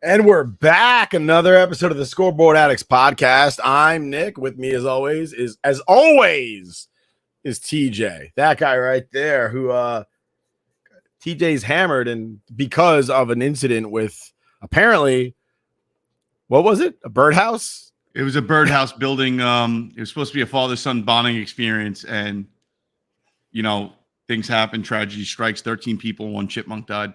And we're back. Another episode of the Scoreboard Addicts podcast. I'm Nick. With me, as always, is TJ. That guy right there who TJ's hammered, and because of an incident with apparently, what was it? A birdhouse? It was a birdhouse building. It was supposed to be a father-son bonding experience, and things happen. Tragedy strikes. 13 people. One chipmunk died.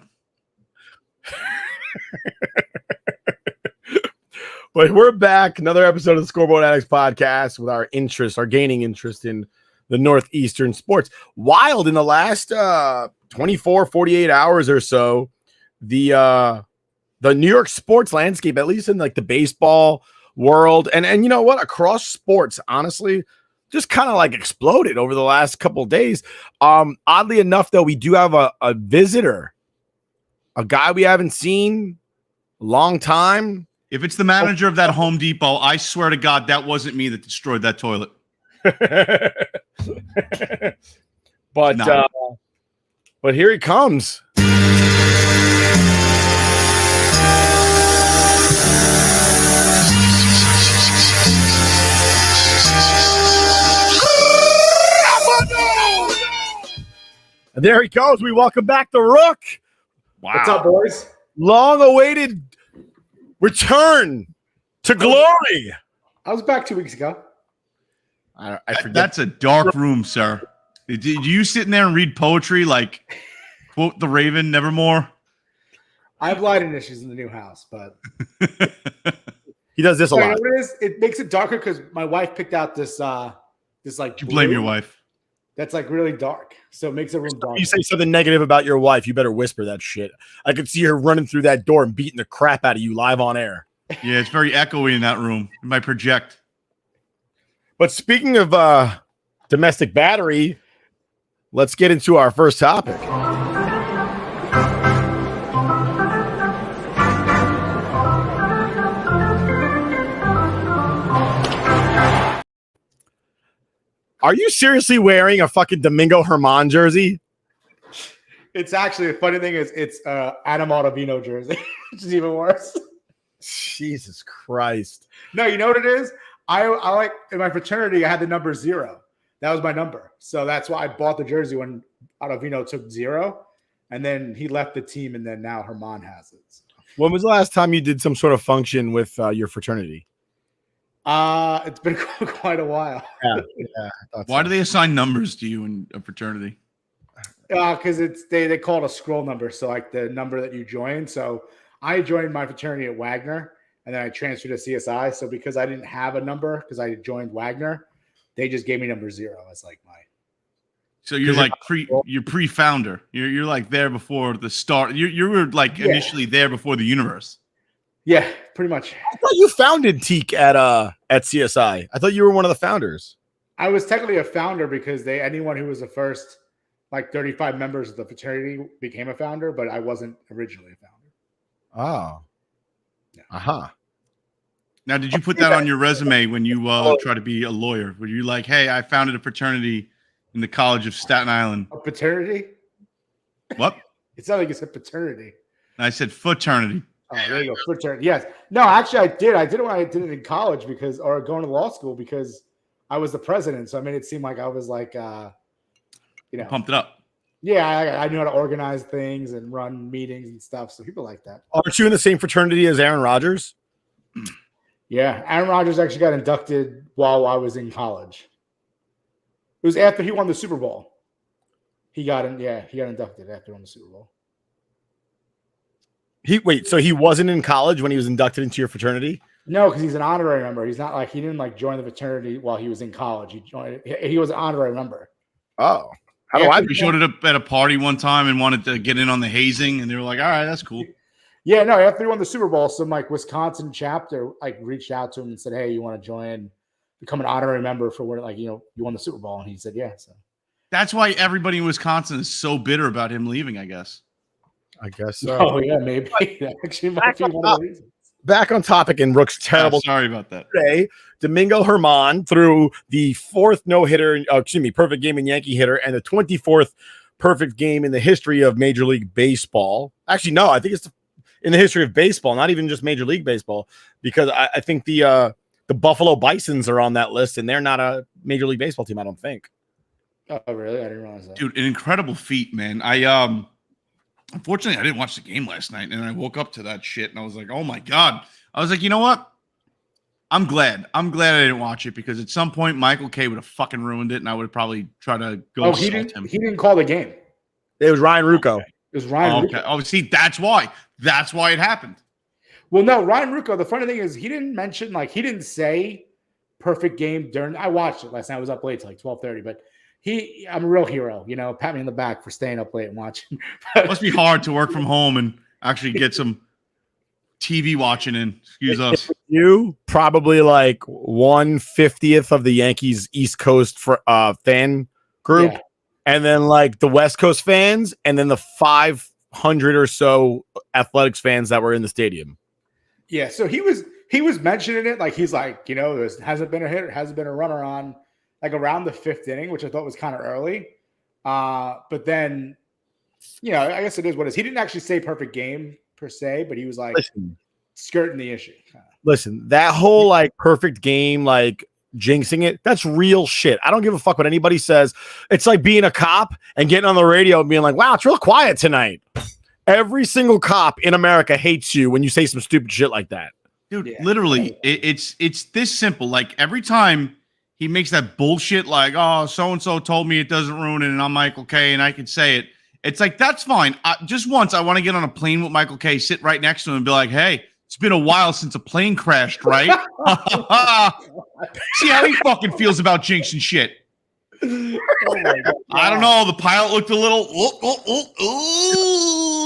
But we're back. Another episode of the Scoreboard Addicts podcast with our gaining interest in the Northeastern sports. Wild in the last 24, 48 hours or so, the New York sports landscape, at least in like the baseball world, and you know what, across sports, honestly, just kind of like exploded over the last couple of days. Oddly enough, though, we do have a visitor, a guy we haven't seen a long time. If it's the manager of that Home Depot, I swear to God, that wasn't me that destroyed that toilet. But here he comes. And there he goes. We welcome back the Rook. Wow. What's up, boys? Long-awaited return to glory. I was back 2 weeks ago. I forget. That's a dark room, sir. Did you sit in there and read poetry like, quote the Raven, nevermore? I have lighting issues in the new house, but he does this a lot. You know what it is? It makes it darker because my wife picked out this like. You blame your wife. That's like really dark, so it makes the room dark. You say something negative about your wife, you better whisper that shit. I could see her running through that door and beating the crap out of you live on air. Yeah, it's very echoey in that room. It might project. But speaking of domestic battery, let's get into our first topic. Are you seriously wearing a fucking Domingo Germán jersey? It's actually, the funny thing is, it's Adam Ottavino jersey, which is even worse. Jesus Christ. No, you know what it is? I like, in my fraternity, I had the number 0. That was my number. So that's why I bought the jersey when Ottavino took 0. And then he left the team, and then now Germán has it. So. When was the last time you did some sort of function with your fraternity? It's been quite a while. Yeah. Why do they assign numbers to you in a fraternity? Because they call it a scroll number, so like the number that you join. So I joined my fraternity at Wagner, and then I transferred to CSI. So because I didn't have a number, because I joined Wagner, they just gave me number 0 as like my. So you're like you're pre-founder. You're like there before the start. You were like initially there before the universe. Yeah, pretty much. I thought you founded Teak at CSI. I thought you were one of the founders. I was technically a founder because anyone who was the first like 35 members of the fraternity became a founder, but I wasn't originally a founder. Oh. Yeah. Uh-huh. Now, did you put that on your resume when you try to be a lawyer? Were you like, hey, I founded a fraternity in the College of Staten Island? A fraternity? What? It's not like it's a fraternity. I said fraternity. Oh, there you go. Fraternity. Yes. No, actually, I did. I did it when I did it in college or going to law school because I was the president. So I made it seem like I was like, pumped it up. Yeah, I knew how to organize things and run meetings and stuff. So people like that. Aren't you in the same fraternity as Aaron Rodgers? Yeah, Aaron Rodgers actually got inducted while I was in college. It was after he won the Super Bowl. He got inducted after he won the Super Bowl. So he wasn't in college when he was inducted into your fraternity? No, because he's an honorary member. He's not like he didn't like join the fraternity while he was in college. He was an honorary member. Oh. We showed up at a party one time and wanted to get in on the hazing, and they were like, all right, that's cool. Yeah, no, after he won the Super Bowl, some like Wisconsin chapter like reached out to him and said, hey, you want to join, become an honorary member for where you won the Super Bowl? And he said, yeah. So that's why everybody in Wisconsin is so bitter about him leaving, I guess. I guess so. Oh, yeah, maybe. That actually might be one of the reasons. Back on topic in Rook's terrible. Sorry about that. Today, Domingo Germán threw the 4th perfect game in Yankee hitter, and the 24th perfect game in the history of Major League Baseball. Actually, no, I think in the history of baseball, not even just Major League Baseball, because I think the Buffalo Bisons are on that list, and they're not a Major League Baseball team, I don't think. Oh, really? I didn't realize that. Dude, an incredible feat, man. Unfortunately, I didn't watch the game last night, and I woke up to that shit, and I was like, oh my God. I was like, you know what? I'm glad I didn't watch it, because at some point Michael K would have fucking ruined it, and I would have probably tried to go assault him. He didn't call the game. It was Ryan Rucco. It was Ryan Rucco. Oh, see, that's why. That's why it happened. Well, no, Ryan Rucco, the funny thing is he didn't mention, like, he didn't say perfect game during. I watched it last night. I was up late till like 12:30, but I'm a real hero, you know, pat me in the back for staying up late and watching. It must be hard to work from home and actually get some TV watching in. Excuse us. You probably like 1/50th of the Yankees East Coast for fan group, and then like the West Coast fans, and then the 500 or so Athletics fans that were in the stadium. Yeah, so he was mentioning it, like he's like, you know, there hasn't been a hitter, hasn't been a runner on like around the 5th inning, which I thought was kind of early. But then, you know, I guess it is what it is. He didn't actually say perfect game per se, but he was like skirting the issue. Listen, that whole like perfect game, like jinxing it, that's real shit. I don't give a fuck what anybody says. It's like being a cop and getting on the radio and being like, wow, it's real quiet tonight. Every single cop in America hates you when you say some stupid shit like that. Dude, literally, it's this simple. Like every time he makes that bullshit like, oh, so-and-so told me it doesn't ruin it, and I'm Michael K, and I can say it. It's like, that's fine. Just once, I want to get on a plane with Michael K, sit right next to him and be like, hey, it's been a while since a plane crashed, right? See how he fucking feels about jinxing shit. I don't know. The pilot looked a little.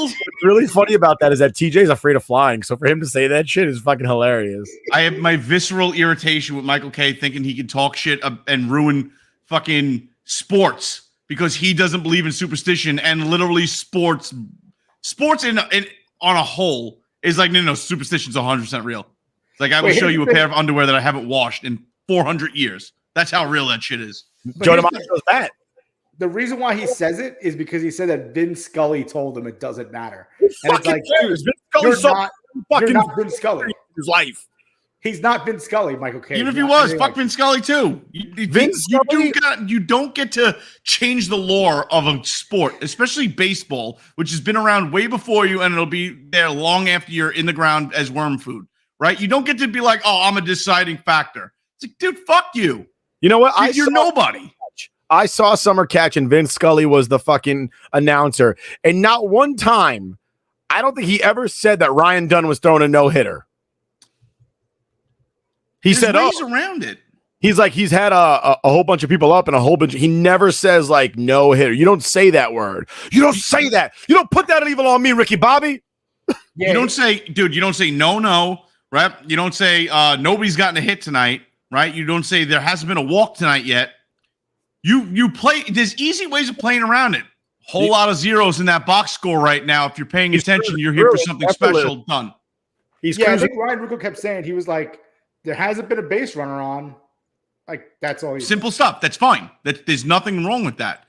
What's really funny about that is that TJ's afraid of flying. So for him to say that shit is fucking hilarious. I have my visceral irritation with Michael K thinking he can talk shit and ruin fucking sports because he doesn't believe in superstition, and literally sports in on a whole is like, no, superstition's 100% real. It's like, I will show you a pair of underwear that I haven't washed in 400 years. That's how real that shit is. Joe DiMaggio knows that. The reason why he says it is because he said that Vin Scully told him it doesn't matter. And it's like, dude, you're not Vin Scully. His life. He's not Vin Scully, Michael K. Even if he was, fuck Vin Scully too. You don't get to change the lore of a sport, especially baseball, which has been around way before you, and it'll be there long after you're in the ground as worm food, right? You don't get to be like, oh, I'm a deciding factor. It's like, dude, fuck you. You know what? You're nobody. I saw Summer Catch and Vince Scully was the fucking announcer. And not one time, I don't think he ever said that Ryan Dunn was throwing a no-hitter. He said, around it. He's like, he's had a whole bunch of people up and a whole bunch. He never says like no-hitter. You don't say that word. You don't say that. You don't put that evil on me, Ricky Bobby. Yeah. You don't say no, right? You don't say nobody's gotten a hit tonight, right? You don't say there hasn't been a walk tonight yet. You play. There's easy ways of playing around it. Whole lot of zeros in that box score right now. If you're paying attention, you're here for something special done. I think Ryan Rucco kept saying, he was like, there hasn't been a base runner on. Like, that's all. Simple stuff. That's fine. There's nothing wrong with that.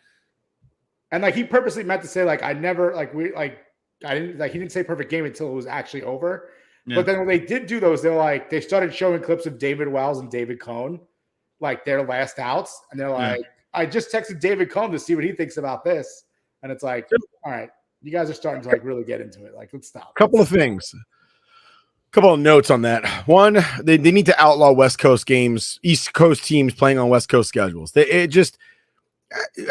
And like, he purposely meant to say like, I didn't, he didn't say perfect game until it was actually over. Yeah. But then when they did do those, they started showing clips of David Wells and David Cohn, like their last outs, and they're like, I just texted David Cohn to see what he thinks about this, and it's like, all right, you guys are starting to like really get into it. Like, let's stop. Couple of things. Couple of notes on that. One, they need to outlaw West Coast games, East Coast teams playing on West Coast schedules.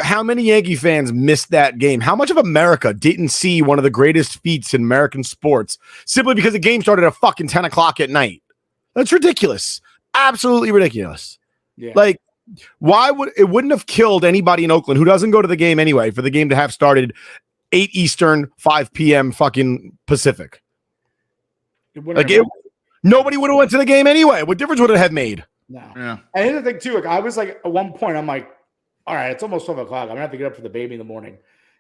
How many Yankee fans missed that game? How much of America didn't see one of the greatest feats in American sports simply because the game started at fucking 10 o'clock at night? That's ridiculous. Absolutely ridiculous. Yeah. Like, wouldn't have killed anybody in Oakland who doesn't go to the game anyway for the game to have started 8 Eastern, 5 p.m. fucking Pacific. Nobody would have went to the game anyway. What difference would it have made? No. Yeah. And here's the thing too. Like, I was like, at one point, I'm like, all right, it's almost 12 o'clock. I'm gonna have to get up for the baby in the morning,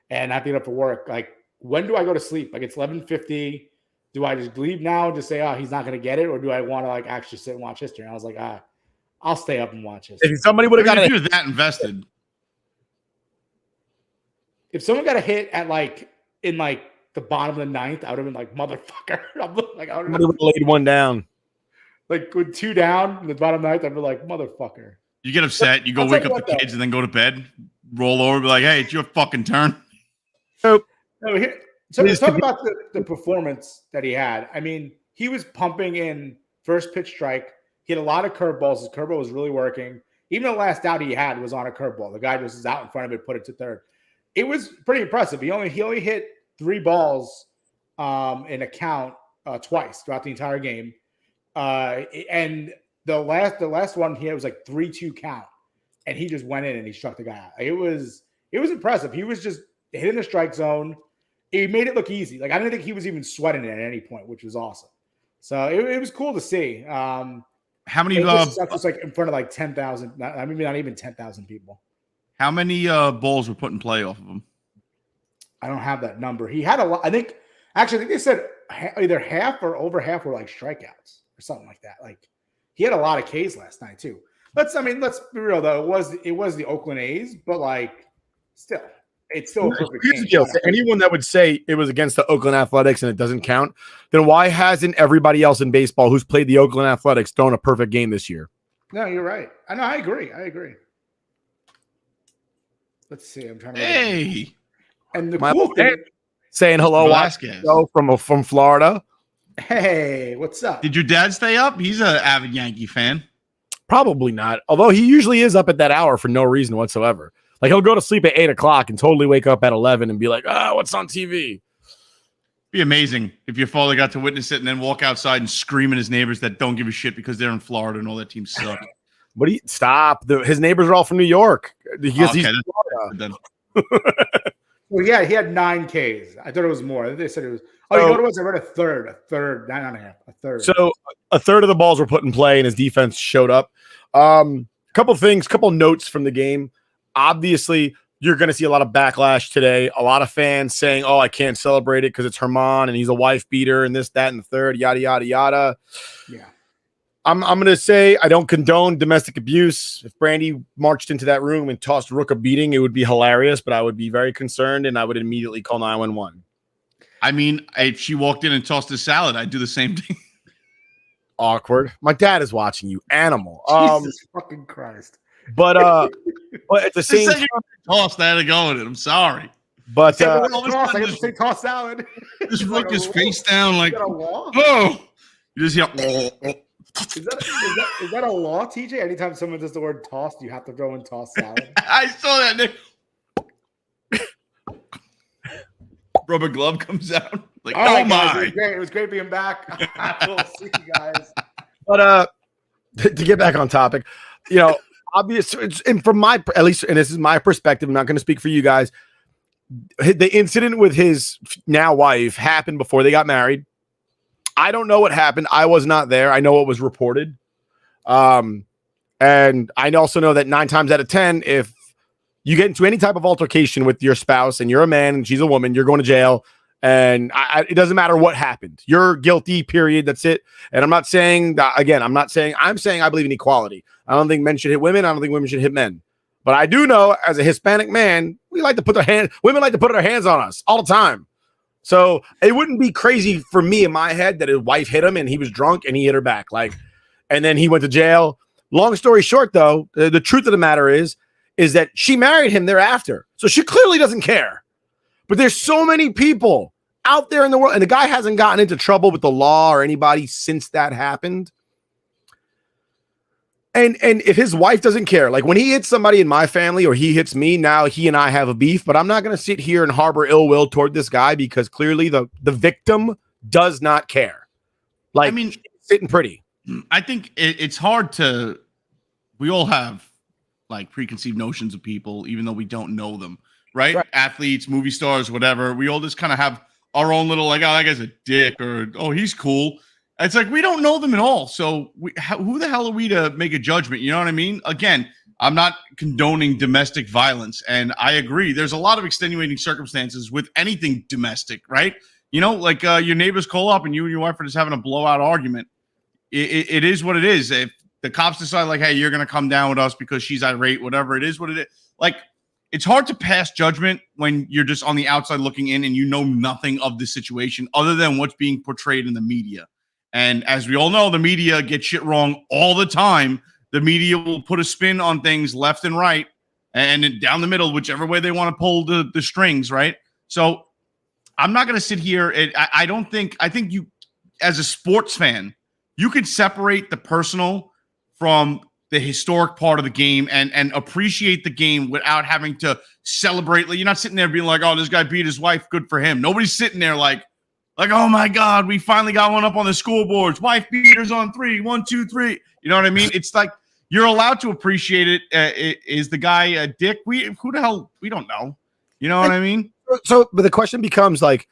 and I have to get up for work. Like, when do I go to sleep? Like, it's 11:50. Do I just leave now and just say, oh, he's not gonna get it, or do I want to like actually sit and watch history? And I was like, I'll stay up and watch history. If somebody would have got that invested. If someone got a hit at in the bottom of the ninth, I would have been like, motherfucker. I'm like, I would Somebody would have laid one down. like with 2 down in the bottom of the ninth, I'd be like, motherfucker. You get upset. You go wake up the kids and then go to bed, roll over, be like, hey, it's your fucking turn. Nope. No, so let's talk about the performance that he had. I mean, he was pumping in first pitch strike. He had a lot of curveballs. His curveball was really working. Even the last out he had was on a curveball. The guy just was out in front of it, put it to third. It was pretty impressive. He only hit 3 balls in a count twice throughout the entire game. And the last one he had was like 3-2 count, and he just went in and he struck the guy out. It was impressive. He was just hitting the strike zone. He made it look easy. Like I didn't think he was even sweating it at any point, which was awesome. So it was cool to see. How many just like in front of like 10,000? Maybe not even 10,000 people. How many balls were put in play off of him? I don't have that number. He had a lot. I think they said either half or over half were like strikeouts or something like that. Like he had a lot of Ks last night too. Let's be real though. It was the Oakland A's, but like still, it's still a perfect game. To anyone that would say it was against the Oakland Athletics and it doesn't count, then why hasn't everybody else in baseball who's played the Oakland Athletics thrown a perfect game this year? No, you're right. I agree. Let's see. I'm trying to. Hey, and the cool thing, saying hello, Velasquez from Florida. Hey, what's up? Did your dad stay up? He's an avid Yankee fan. Probably not. Although he usually is up at that hour for no reason whatsoever. Like he'll go to sleep at 8 o'clock and totally wake up at 11 and be like, what's on TV? Be amazing if your father got to witness it and then walk outside and scream at his neighbors that don't give a shit because they're in Florida and all their teams suck. But stop. His neighbors are all from New York. He's Then. Well, yeah, he had 9 Ks. I thought it was more. They said it was. Oh, you know what it was? I read a third, 9.5, a third. So a third of the balls were put in play, and his defense showed up. Couple notes from the game. Obviously, you're going to see a lot of backlash today. A lot of fans saying, "Oh, I can't celebrate it because it's Herman and he's a wife beater and this, that, and the third, yada yada yada." Yeah. I'm going to say I don't condone domestic abuse. If Brandy marched into that room and tossed Rook a beating, it would be hilarious, but I would be very concerned and I would immediately call 911. I mean, if she walked in and tossed a salad, I'd do the same thing. Awkward. My dad is watching you, animal. Jesus fucking Christ. But at the same time, toss that to go with it. I'm sorry. But I get to say toss salad. Just Rook his face down like, oh. You just hear, Is that a law, TJ? Anytime someone does the word toss, you have to throw in toss salad. I saw that. Nick. Rubber glove comes out. Like, oh my! It was great being back. We'll see you guys. But to get back on topic, obviously, and from my at least, and this is my perspective. I'm not going to speak for you guys. The incident with his now wife happened before they got married. I don't know what happened. I was not there. I know what was reported. And I also know that 9 times out of 10, if you get into any type of altercation with your spouse and you're a man and she's a woman, you're going to jail. And it doesn't matter what happened. You're guilty, period. That's it. And I'm not saying that, again, I'm saying I believe in equality. I don't think men should hit women. I don't think women should hit men. But I do know as a Hispanic man, women like to put their hands on us all the time. So it wouldn't be crazy for me in my head that his wife hit him and he was drunk and he hit her back. And then he went to jail. Long story short, though, the truth of the matter is that she married him thereafter. So she clearly doesn't care. But there's so many people out there in the world, and the guy hasn't gotten into trouble with the law or anybody since that happened. And if his wife doesn't care, like when he hits somebody in my family or he hits me, now he and I have a beef, but I'm not going to sit here and harbor ill will toward this guy because clearly the victim does not care. Like, I mean, sitting pretty. I think it's hard to, we all have like preconceived notions of people, even though we don't know them, right? Athletes, movie stars, whatever. We all just kind of have our own little, like, oh, that guy's a dick, or, oh, he's cool. It's like, we don't know them at all. So who the hell are we to make a judgment? You know what I mean? Again, I'm not condoning domestic violence. And I agree. There's a lot of extenuating circumstances with anything domestic, right? Like your neighbors call up and you and your wife are just having a blowout argument. It is what it is. If the cops decide like, hey, you're going to come down with us because she's irate, whatever it is, what it is. Like, it's hard to pass judgment when you're just on the outside looking in and you know nothing of the situation other than what's being portrayed in the media. And as we all know, the media gets shit wrong all the time. The media will put a spin on things left and right and down the middle, whichever way they want to pull the strings, right? So I'm not going to sit here. I think you, as a sports fan, you could separate the personal from the historic part of the game and appreciate the game without having to celebrate. Like, you're not sitting there being like, oh, this guy beat his wife. Good for him. Nobody's sitting there like, oh my God, we finally got one up on the scoreboards. Wife beaters on 3, 1, 2, 3. You know what I mean? It's like, you're allowed to appreciate it. Is the guy a dick? Who the hell? We don't know. You know what I mean? So, but the question becomes like,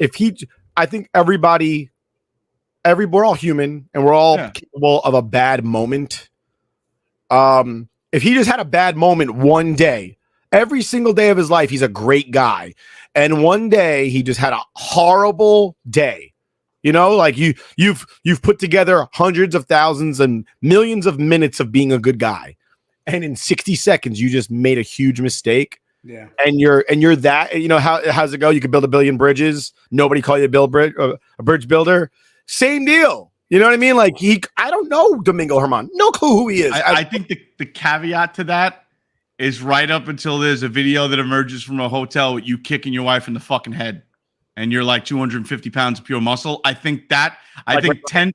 I think we're all human and we're all capable of a bad moment. If he just had a bad moment one day, every single day of his life, he's a great guy. And one day he just had a horrible day. You know, like you've put together hundreds of thousands and millions of minutes of being a good guy. And in 60 seconds, you just made a huge mistake. Yeah. And you're that, you know, how's it go? You could build a billion bridges. Nobody call you a bridge builder. Same deal. You know what I mean? Like I don't know Domingo Germán. No clue who he is. I think the caveat to that is right up until there's a video that emerges from a hotel with you kicking your wife in the fucking head and you're like 250 pounds of pure muscle. I think 10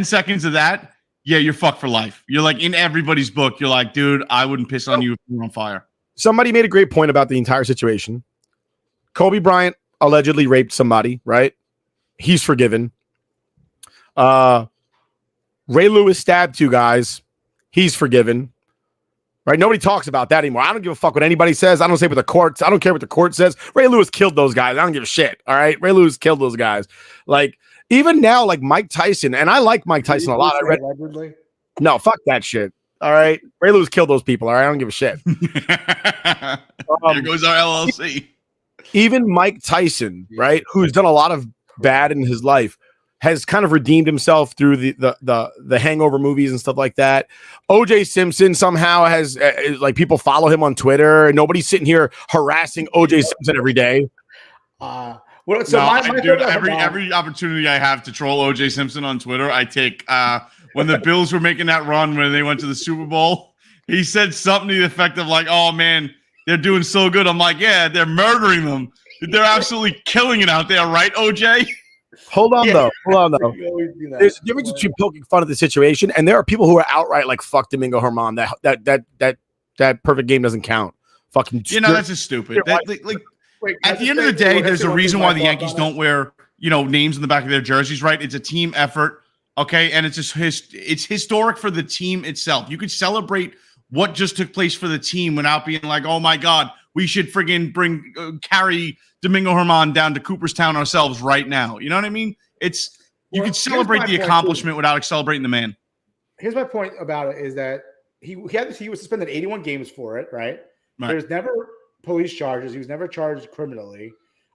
seconds of that, yeah, you're fucked for life. You're like in everybody's book. You're like, dude, I wouldn't piss on you if you were on fire. Somebody made a great point about the entire situation. Kobe Bryant allegedly raped somebody, right? He's forgiven. Ray Lewis stabbed 2 guys. He's forgiven. Right? Nobody talks about that anymore. I don't give a fuck what anybody says. I don't say what the courts. I don't care what the court says. Ray Lewis killed those guys. I don't give a shit. All right. Ray Lewis killed those guys. Like, even now, like Mike Tyson, and I like Mike Tyson a lot. Allegedly? No, fuck that shit. All right. Ray Lewis killed those people. All right. I don't give a shit. Here goes our LLC. Even Mike Tyson, right, who's done a lot of bad in his life, has kind of redeemed himself through the Hangover movies and stuff like that. OJ Simpson somehow has like people follow him on Twitter, and nobody's sitting here harassing OJ Simpson every day. Every opportunity I have to troll OJ Simpson on Twitter, I take. When the Bills were making that run when they went to the Super Bowl, he said something to the effect of like, "Oh man, they're doing so good." I'm like, "Yeah, they're murdering them. They're absolutely killing it out there, right, OJ?" Hold on, though. There's a difference between poking fun at the situation, and there are people who are outright like, "Fuck Domingo Germán. That perfect game doesn't count." Fucking, that's just stupid. At the end of the day, there's a reason why the Yankees don't wear, names on the back of their jerseys, right? It's a team effort, okay, and it's just it's historic for the team itself. You could celebrate what just took place for the team without being like, "Oh my God, we should friggin' carry Domingo Germán down to Cooperstown ourselves right now." You know what I mean? You can celebrate the accomplishment without celebrating the man. Here's my point about it is that he was suspended 81 games for it, right? There's never police charges. He was never charged criminally.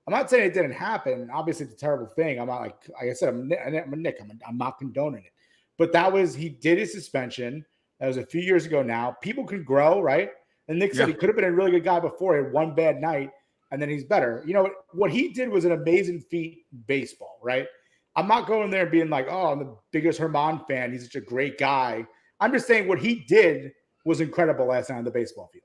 I'm not saying it didn't happen. Obviously, it's a terrible thing. I'm not like I said, I'm Nick. I'm not condoning it. But he did his suspension. That was a few years ago now. People can grow, right? And Nick said he could have been a really good guy before. He had one bad night, and then he's better. You know, what he did was an amazing feat in baseball, right? I'm not going there and being like, oh, I'm the biggest Germán fan. He's such a great guy. I'm just saying what he did was incredible last night on the baseball field.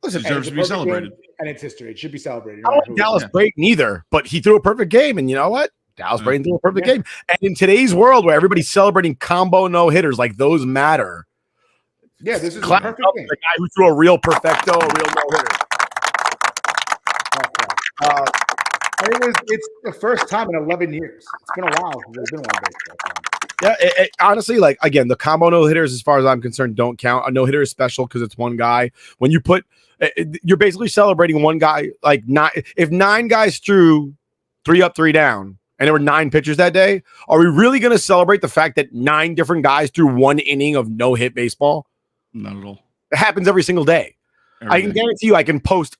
Listen, it deserves to be celebrated. And it's history. It should be celebrated. I don't like Dallas Brayton either, but he threw a perfect game. And you know what? Dallas Brayton threw a perfect game. And in today's world where everybody's celebrating combo no-hitters, like those matter. Yeah, this is a perfect game. The guy who threw a real perfecto, a real no-hitter. It's the first time in 11 years. It's been a while since there's been one baseball game. Yeah, honestly, like, again, the combo no-hitters, as far as I'm concerned, don't count. A no-hitter is special because it's one guy. When you you're basically celebrating one guy. Like, if 9 guys threw 3 up, 3 down, and there were 9 pitchers that day, are we really going to celebrate the fact that 9 different guys threw 1 inning of no-hit baseball? Not at all. It happens every single day. I can guarantee you I can post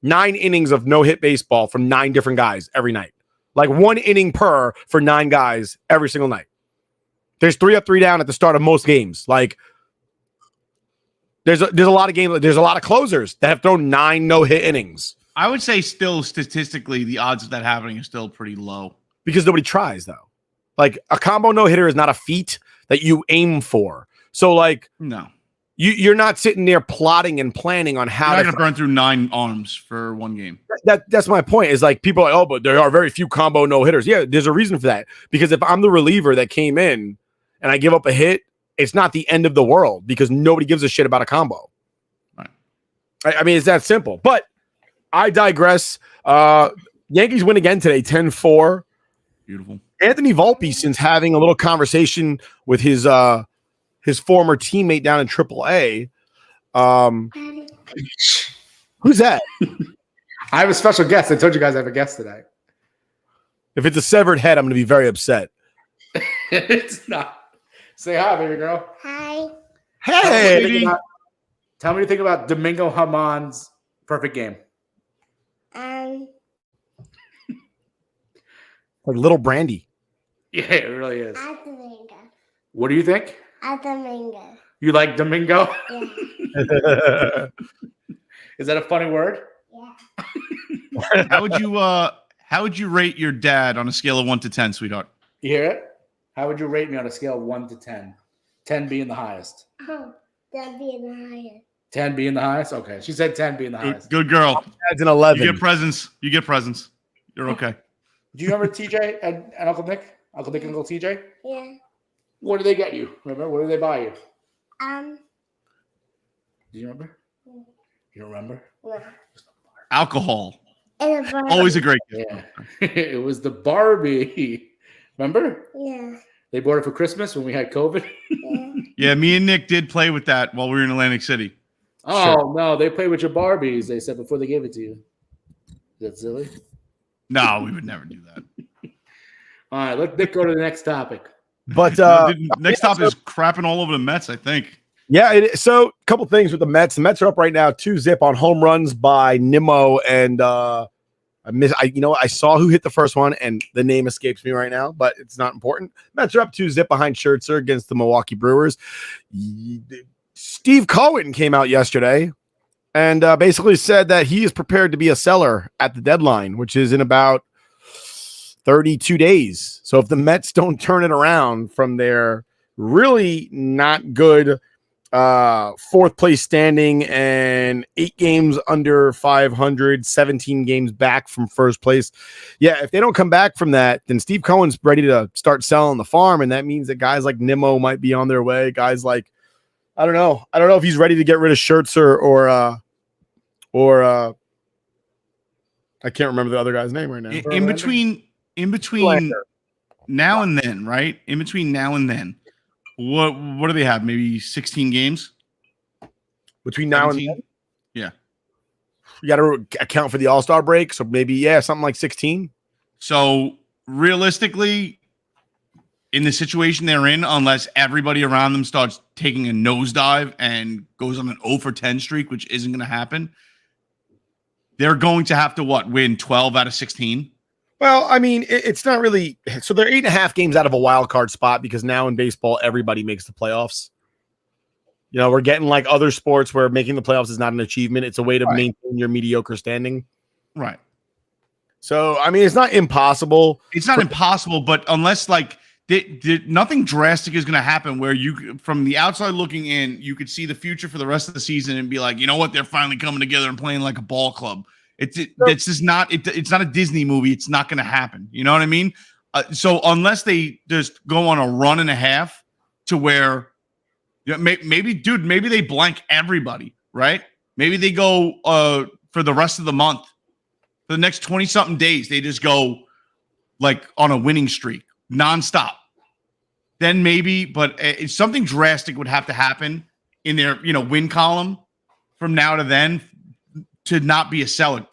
9 innings of no-hit baseball from 9 different guys every night. Like 1 inning per for 9 guys every single night. There's 3 up, 3 down at the start of most games. Like, There's a lot of games. There's a lot of closers that have thrown 9 no-hit innings I would say still statistically, the odds of that happening are still pretty low. because nobody tries, though. Like, a combo no-hitter is not a feat that you aim for. So, like, No. you're not sitting there plotting and planning on how You're not to going to burn through 9 arms for one game. That's my point. Is like people are like, oh, but there are very few combo no-hitters. Yeah, there's a reason for that. Because if I'm the reliever that came in and I give up a hit, it's not the end of the world because nobody gives a shit about a combo. Right. I mean, it's that simple. But I digress. Yankees win again today, 10-4. Beautiful. Anthony Volpe, since having a little conversation with his former teammate down in AAA. Who's that? I have a special guest. I told you guys I have a guest today. If it's a severed head, I'm going to be very upset. It's not. Say hi, baby girl. Hi. Hey, Tell me what you think about Domingo Hamon's perfect game. like little Brandy. Yeah, it really is. Domingo. What do you think? Domingo. You like Domingo? Yeah. Is that a funny word? Yeah. How would you rate your dad on a scale of 1 to 10, sweetheart? You hear it? How would you rate me on a scale of 1 to 10? 10 being the highest. Oh, that'd be in the higher. 10 being the highest? Okay. She said 10 being the highest. Good girl. That's an 11. You get presents. You're okay. Do you remember TJ and Uncle Nick? Uncle Nick and Uncle TJ? Yeah. What did they get you? Remember? What did they buy you? Do you remember? Yeah. You don't remember? No. Alcohol. And a Barbie. Always a great gift. Yeah. It was the Barbie. Remember? Yeah. They bought it for Christmas when we had COVID. Yeah. Yeah, me and Nick did play with that while we were in Atlantic City. Oh, no. They played with your Barbies, they said, before they gave it to you. Is that silly? No, we would never do that. All right. Let's go to the next topic. But Next stop is crapping all over the Mets, I think. yeah, so a couple things with the Mets. The Mets are up right now 2-0 on home runs by Nimmo and I saw who hit the first one and the name escapes me right now, but it's not important. Mets are up 2-0 behind Scherzer against the Milwaukee Brewers. Steve Cohen came out yesterday and basically said that he is prepared to be a seller at the deadline, which is in about 32 days. So if the Mets don't turn it around from their really not good fourth place standing and 8 games under 500, 17 games back from first place. Yeah, if they don't come back from that, then Steve Cohen's ready to start selling the farm. And that means that guys like Nimmo might be on their way. Guys like, I don't know if he's ready to get rid of Scherzer or I can't remember the other guy's name right now. In between now and then, right? In between now and then, what do they have? Maybe 16 games between now 17? and then? Yeah. You got to account for the All-Star break, so maybe something like 16. So realistically, in the situation they're in, unless everybody around them starts taking a nosedive and goes on an 0 for 10 streak, which isn't going to happen, they're going to have to win 12 out of 16. Well, I mean, it's not really. So they're 8.5 games out of a wild card spot because now in baseball, everybody makes the playoffs. You know, we're getting like other sports where making the playoffs is not an achievement. It's a way to maintain your mediocre standing. Right. So, I mean, it's not impossible. It's not impossible, but unless nothing drastic is going to happen where you, from the outside looking in, you could see the future for the rest of the season and be like, you know what, they're finally coming together and playing like a ball club. It's just not. It's not a Disney movie. It's not going to happen. You know what I mean? So unless they just go on a run and a half to where, maybe they blank everybody, right? Maybe they go for the rest of the month, for the next 20-something days, they just go like on a winning streak, nonstop. Then maybe, but something drastic would have to happen in their win column from now to then. To not be a seller.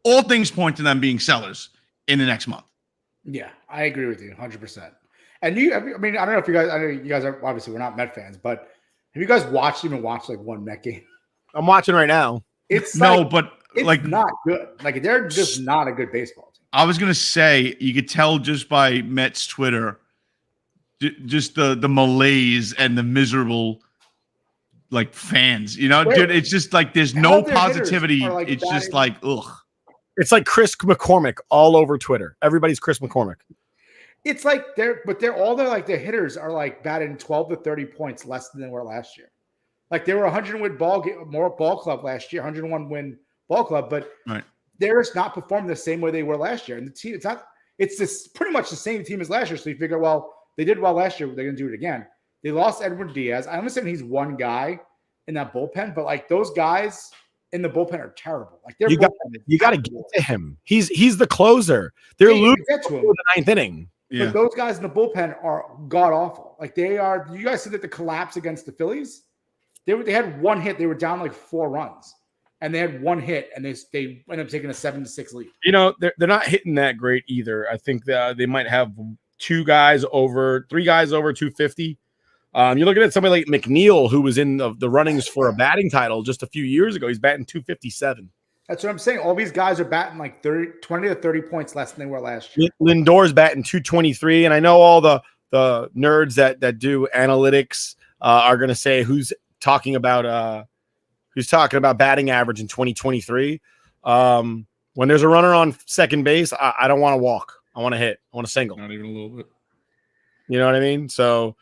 All things point to them being sellers in the next month. Yeah, I agree with you 100%. And I don't know if you guys, I know you guys are, obviously we're not Met fans, but have you guys even watched like one Met game? I'm watching right now. It's not good. Like they're just not a good baseball team. I was going to say, you could tell just by Mets Twitter, just the malaise and the miserable like fans, you know, Wait, dude. It's just like there's how no their hitters positivity. are, like, It's just batting- like ugh. It's like Chris McCormick all over Twitter. Everybody's Chris McCormick. It's like they're all their hitters are like batting 12 to 30 points less than they were last year. Like they were 100 win more ball club last year, 101 win ball club, but Right. they're just not performing the same way they were last year. And the team, it's this pretty much the same team as last year. So you figure, well, they did well last year, they're going to do it again. They lost Edwin Diaz. I understand he's one guy in that bullpen, but like those guys in the bullpen are terrible. Like You got to get to him. He's the closer. They're losing get to him. the ninth inning. Yeah. But those guys in the bullpen are god awful. Like they are. You guys see that the collapse against the Phillies? They had one hit. They were down like 4 runs, and they had one hit, and they ended up taking a 7-6 lead. You know, they're not hitting that great either. I think that they might have 3 guys over 250. You're looking at somebody like McNeil, who was in the runnings for a batting title just a few years ago. He's batting 257. That's what I'm saying. All these guys are batting like 20 to 30 points less than they were last year. Lindor's batting 223, and I know all the nerds that do analytics are going to say who's talking about batting average in 2023. When there's a runner on second base, I don't want to walk. I want to hit. I want to single. Not even a little bit. You know what I mean? So,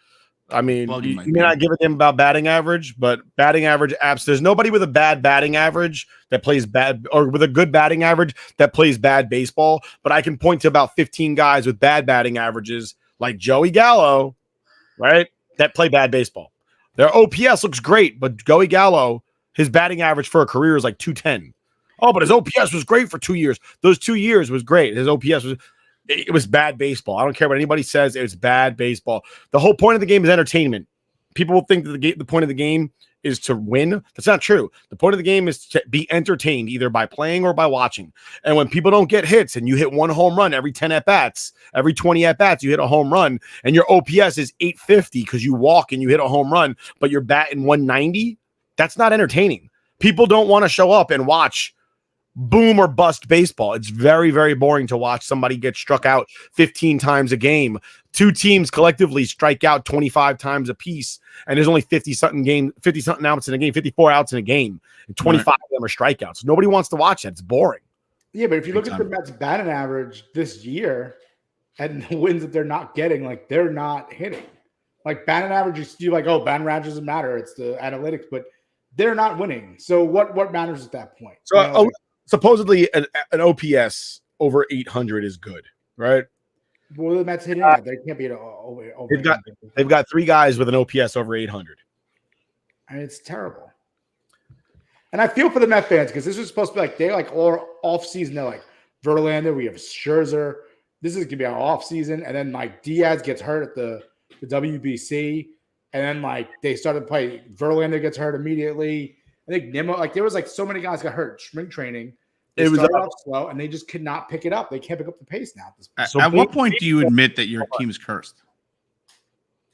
I mean, Well, you you might may be. not give a damn about batting average, but batting average apps. There's nobody with a bad batting average that plays bad, or with a good batting average that plays bad baseball. But I can point to about 15 guys with bad batting averages, like Joey Gallo, right? That play bad baseball. Their OPS looks great, but Joey Gallo, his batting average for a career is like 210. Oh, but his OPS was great for 2 years. Those 2 years was great. His OPS was bad baseball. I don't care what anybody says. It's bad baseball. The whole point of the game is entertainment. People will think that the point of the game is to win. That's not true. The point of the game is to be entertained either by playing or by watching. And when people don't get hits and you hit 1 home run every 10 at-bats, every 20 at-bats, you hit a home run, and your OPS is 850 because you walk and you hit a home run, but you're batting 190, that's not entertaining. People don't want to show up and watch boom or bust baseball. It's very, very boring to watch somebody get struck out 15 times a game. 2 teams collectively strike out 25 times a piece, and there's only 50 something outs in a game, 54 outs in a game, and 25 of them are strikeouts. Nobody wants to watch that. It's boring. Yeah, but if you look at the Mets batting average this year and the wins that they're not getting, like they're not hitting. Like batting average, you're like, oh, batting average doesn't matter. It's the analytics, but they're not winning. So what matters at that point? So You know, supposedly an OPS over 800 is good, right? well, the Mets hitting that. They can't be over. They've got 3 guys with an OPS over 800. And it's terrible. And I feel for the Met fans because this was supposed to be like they're like all off season. They're like Verlander, we have Scherzer. This is gonna be our off season, and then like Diaz gets hurt at the WBC, and then like they started playing. Verlander gets hurt immediately. I think Nimmo, like there was like so many guys got hurt spring training. It was started off slow, and they just could not pick it up. They can't pick up the pace now. At this point. So At what point do you admit that your team is cursed?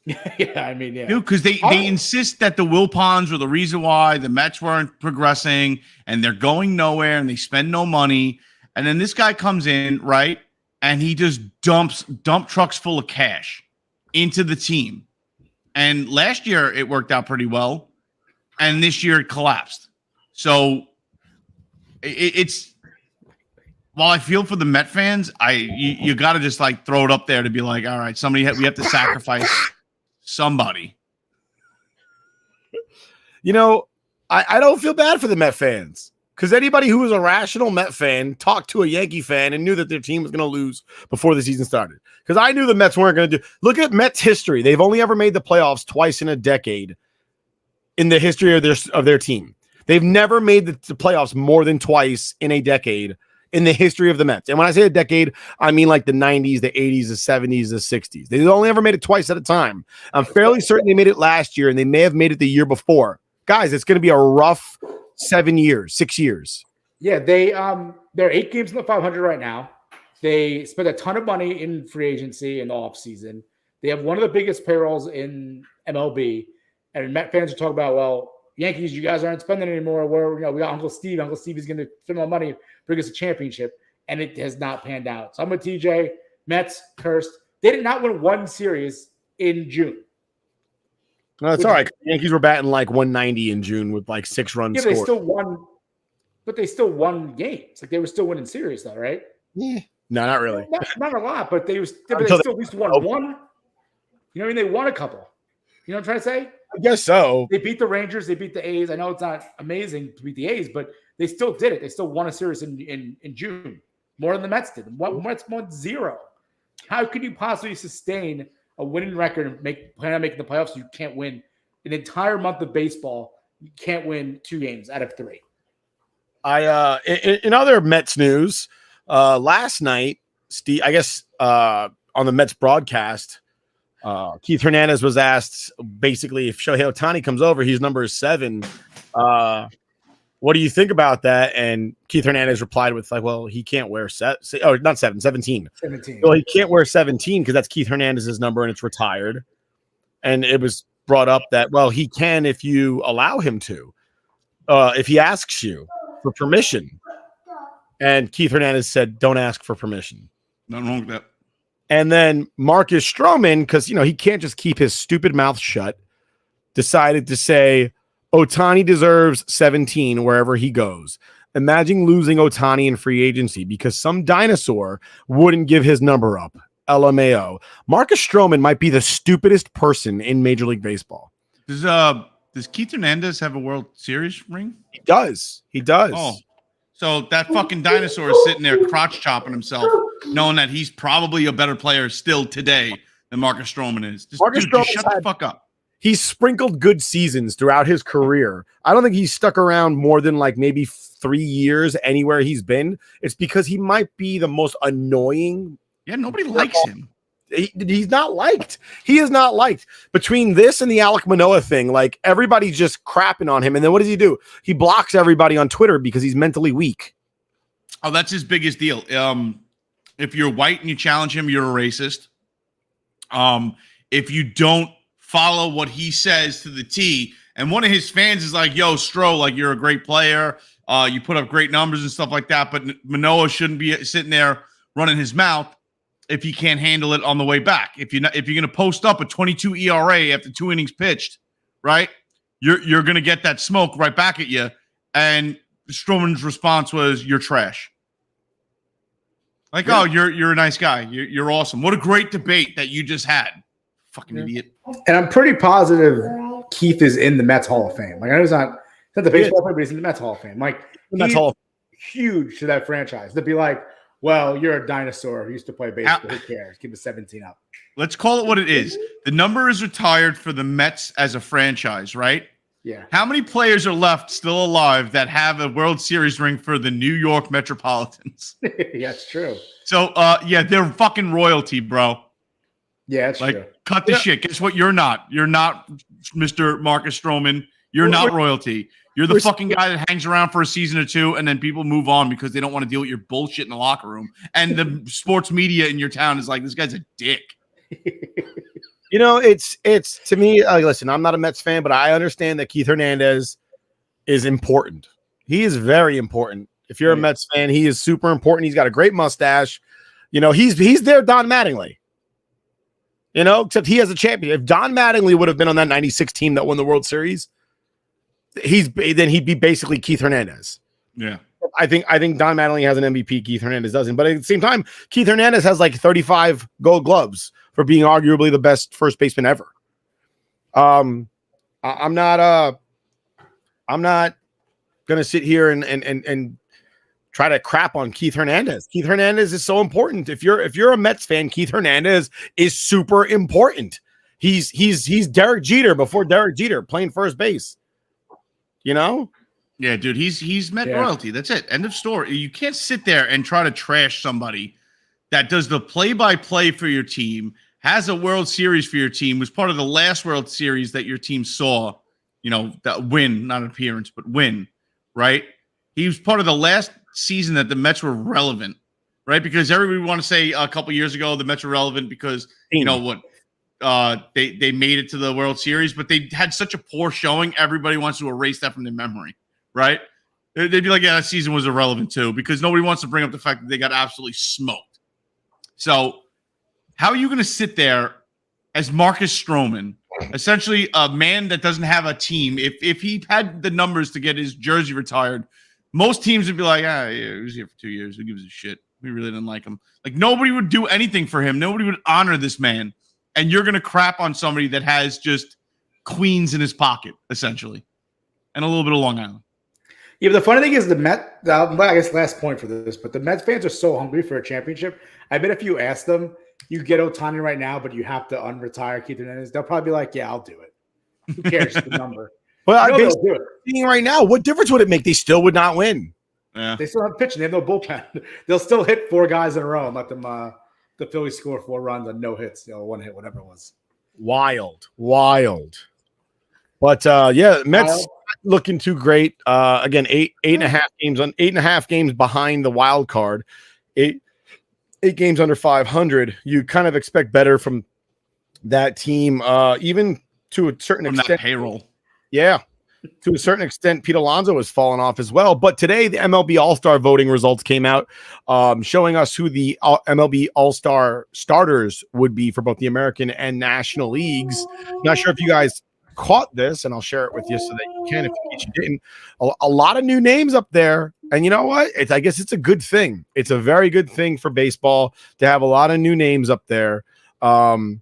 Yeah, I mean, yeah, Dude, because they insist that the Wilpons were the reason why the Mets weren't progressing and they're going nowhere and they spend no money. And then this guy comes in, right? And he just dump trucks full of cash into the team. And last year it worked out pretty well. And this year it collapsed. So it's while I feel for the Met fans, you got to just like throw it up there to be like, all right, we have to sacrifice somebody. You know, I don't feel bad for the Met fans because anybody who was a rational Met fan talked to a Yankee fan and knew that their team was going to lose before the season started. Because I knew the Mets weren't going to do. Look at Mets history; they've only ever made the playoffs twice in a decade in the history of their team. They've never made the playoffs more than twice in a decade in the history of the Mets. And when I say a decade, I mean like the 90s, the 80s, the 70s, the 60s. They've only ever made it twice at a time. I'm fairly certain they made it last year, and they may have made it the year before. Guys, it's going to be a rough 6 years. Yeah, they're 8 games in the 500 right now. They spent a ton of money in free agency in the offseason. They have one of the biggest payrolls in MLB. And Met fans are talking about, well, Yankees, you guys aren't spending anymore. We got Uncle Steve. Uncle Steve is going to spend more money, bring us a championship. And it has not panned out. So I'm with TJ. Mets, cursed. They did not win one series in June. No, it's all right. The Yankees were batting like 190 in June with like 6 runs Yeah, scored. they still won, but they still won games. Like they were still winning series, though, right? Yeah. No, not really. Not a lot, but they still at least won one. You know what I mean? They won a couple. You know what I'm trying to say? I guess so. They beat the Rangers. They beat the A's. I know it's not amazing to beat the A's, but they still did it. They still won a series in June, more than the Mets did. Mets won 0. How could you possibly sustain a winning record and plan on making the playoffs? You can't win an entire month of baseball. You can't win 2 games out of 3. In other Mets news, last night, Steve, I guess on the Mets broadcast, Keith Hernandez was asked basically if Shohei Ohtani comes over, he's number 7. What do you think about that? And Keith Hernandez replied with like, well, he can't wear 17. Well, he can't wear 17 because that's Keith Hernandez's number and it's retired. And it was brought up that, well, he can if you allow him to, if he asks you for permission. And Keith Hernandez said, don't ask for permission. Nothing wrong with that. And then Marcus Stroman, because, he can't just keep his stupid mouth shut, decided to say, Ohtani deserves 17 wherever he goes. Imagine losing Ohtani in free agency because some dinosaur wouldn't give his number up. LMAO. Marcus Stroman might be the stupidest person in Major League Baseball. Does Keith Hernandez have a World Series ring? He does. Oh, so that fucking dinosaur is sitting there crotch chopping himself, knowing that he's probably a better player still today than Marcus Stroman is. Just shut the fuck up. He's sprinkled good seasons throughout his career. I don't think he's stuck around more than like maybe 3 years anywhere he's been. It's because he might be the most annoying. Yeah, nobody likes him. He's not liked. He is not liked. Between this and the Alek Manoah thing, like everybody's just crapping on him. And then what does he do? He blocks everybody on Twitter because he's mentally weak. Oh, that's his biggest deal. If you're white and you challenge him, you're a racist. If you don't follow what he says to the T, and one of his fans is like, yo, Stro, like you're a great player. You put up great numbers and stuff like that, but Manoah shouldn't be sitting there running his mouth if he can't handle it on the way back. If you're going to post up a 22 ERA after 2 innings pitched, right? You're going to get that smoke right back at you. And Stroman's response was, you're trash. Like, yeah. Oh, you're a nice guy. You're awesome. What a great debate that you just had. Fucking idiot. And I'm pretty positive Keith is in the Mets Hall of Fame. Like, I know he's not the baseball player, but he's in the Mets Hall of Fame. Like, he's huge to that franchise. To be like, well, you're a dinosaur who used to play baseball. Who cares? Give the 17 up. Let's call it what it is. The number is retired for the Mets as a franchise, right? Yeah. How many players are left still alive that have a World Series ring for the New York Metropolitans? Yeah, it's true. So, yeah, they're fucking royalty, bro. Yeah, it's like, true. Cut the shit. Guess what? You're not. You're not Mr. Marcus Stroman. You're not royalty. You're the fucking guy that hangs around for a season or 2 and then people move on because they don't want to deal with your bullshit in the locker room. And the sports media in your town is like, this guy's a dick. It's to me, listen, I'm not a Mets fan, but I understand that Keith Hernandez is important. He is very important. If you're a Mets fan, he is super important. He's got a great mustache. He's there Don Mattingly. Except he has a champion. If Don Mattingly would have been on that 96 team that won the World Series, he'd be basically Keith Hernandez. Yeah. I think Don Mattingly has an MVP. Keith Hernandez doesn't. But at the same time, Keith Hernandez has like 35 Gold Gloves for being arguably the best first baseman ever. I'm not gonna sit here and try to crap on Keith Hernandez. Keith Hernandez is so important. If you're a Mets fan, Keith Hernandez is super important. He's Derek Jeter before Derek Jeter playing first base. Yeah, dude, he's Met royalty. That's it. End of story. You can't sit there and try to trash somebody that does the play-by-play for your team, has a World Series for your team, was part of the last World Series that your team saw, that win, not appearance, but win, right? He was part of the last season that the Mets were relevant, right? Because everybody want to say a couple years ago the Mets were relevant because, they made it to the World Series, but they had such a poor showing, everybody wants to erase that from their memory, right? They'd be like, yeah, that season was irrelevant too, because nobody wants to bring up the fact that they got absolutely smoked. So how are you going to sit there as Marcus Stroman Essentially, a man that doesn't have a team. If he had the numbers to get his jersey retired, most teams would be like, yeah, he was here for 2 years. Who gives a shit? We really didn't like him. Like, nobody would do anything for him. Nobody would honor this man. And you're going to crap on somebody that has just queens in his pocket, essentially, and a little bit of Long Island. Yeah, but the funny thing is the Met, I guess last point for this, but the Mets fans are so hungry for a championship. I bet if you ask them, you get Ohtani right now, but you have to unretire Keith Hernandez, they'll probably be like, yeah, I'll do it. Who cares the number? Well, No, I'm they'll do it. thinking right now, what difference would it make? They still would not win. Yeah. They still have pitching. They have no bullpen. They'll still hit 4 guys in a row and let them the Phillies score 4 runs and no hits, 1 hit, whatever it was. Wild. But Mets looking too great. Again, eight and a half games behind the wild card. Eight games under 500. You kind of expect better from that team, even to a certain From extent. that payroll. Yeah. To a certain extent, Pete Alonso has fallen off as well. But today, the MLB All-Star voting results came out, showing us who the MLB All-Star starters would be for both the American and National Leagues. Not sure if you guys caught this, and I'll share it with you so that you can, if you didn't. A lot of new names up there. And you know what? I guess it's a good thing. It's a very good thing for baseball to have a lot of new names up there. It's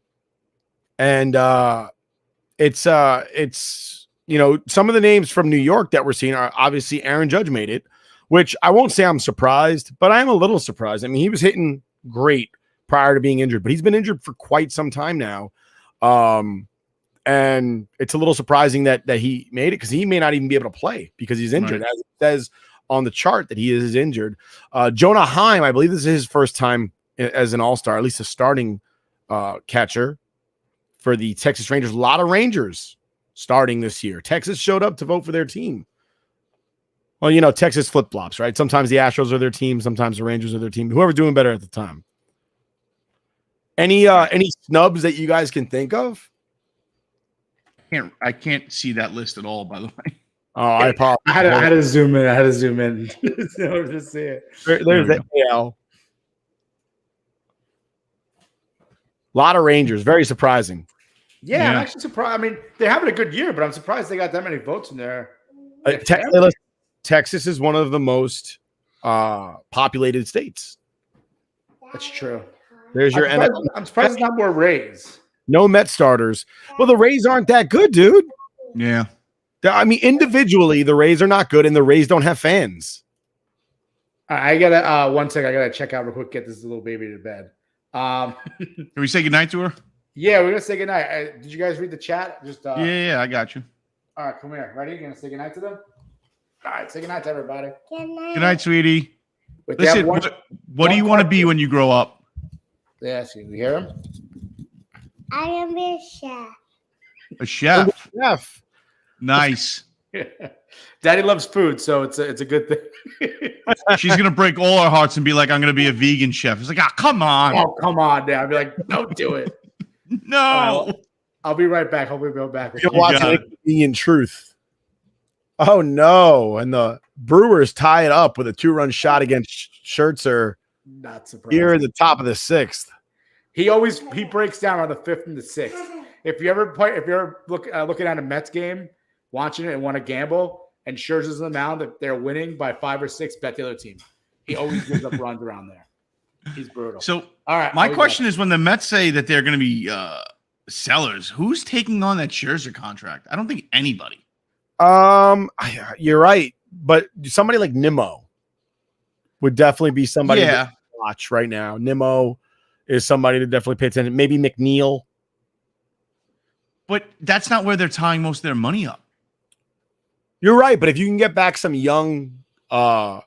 some of the names from New York that we're seeing are obviously Aaron Judge made it, which I won't say I'm surprised, but I am a little surprised. I mean, he was hitting great prior to being injured, but he's been injured for quite some time now. And it's a little surprising that he made it because he may not even be able to play because he's injured. Right. As it says on the chart that he is injured. Jonah Heim, I believe this is his first time as an all-star, at least a starting catcher for the Texas Rangers. A lot of Rangers starting this year. Texas showed up to vote for their team. Well, Texas flip-flops, right? Sometimes the Astros are their team, sometimes the Rangers are their team. Whoever's doing better at the time. Any snubs that you guys can think of? I can't see that list at all, by the way. Oh, I apologize. I had to zoom in. In order to see it. There's the AL. A lot of Rangers. Very surprising. Yeah, I'm Yeah. actually surprised. I mean, they're having a good year, but I'm surprised they got that many votes in there. Texas is one of the most populated states. That's true. There's your I'm surprised it's not more Rays. no Met starters. Well, the Rays aren't that good, dude. Yeah. I mean, individually, the Rays are not good, and the Rays don't have fans. I gotta 1 second. I gotta check out real quick. Get this little baby to bed. Can we say goodnight to her? Yeah, we're gonna say goodnight. Did you guys read the chat? Just Yeah, I got you. All right, come here. Ready? You gonna say goodnight to them? All right, say goodnight to everybody. Good night, sweetie. Wait, they have Listen, one- what do you want to be when you grow up? Yeah, see, you hear him? I am a chef. A chef. Jeff. Nice. Daddy loves food, so it's a good thing. She's gonna break all our hearts and be like, "I'm gonna be a vegan chef." It's like, "Ah, come on, Oh, come on, Dad. I'd be like, don't do it. no." I'll be right back. I'll be right back. You're You watching got it. Inconvenient Truth. Oh, no. And the Brewers tie it up with a 2-run shot against Scherzer Not surprised. here in the top of the 6th. He breaks down on the 5th and the 6th. If you're looking at a Mets game, watching it and want to gamble, and Scherzer's on the mound, if they're winning by 5 or 6, bet the other team. He always gives up runs around there. He's brutal. So, All right, my question is, when the Mets say that they're gonna be sellers, who's taking on that Scherzer contract? I don't think anybody. You're right, but somebody like Nimmo would definitely be somebody Yeah. to watch right now. Nimmo is somebody to definitely pay attention. Maybe McNeil. But that's not where they're tying most of their money up. You're right, but if you can get back some young, I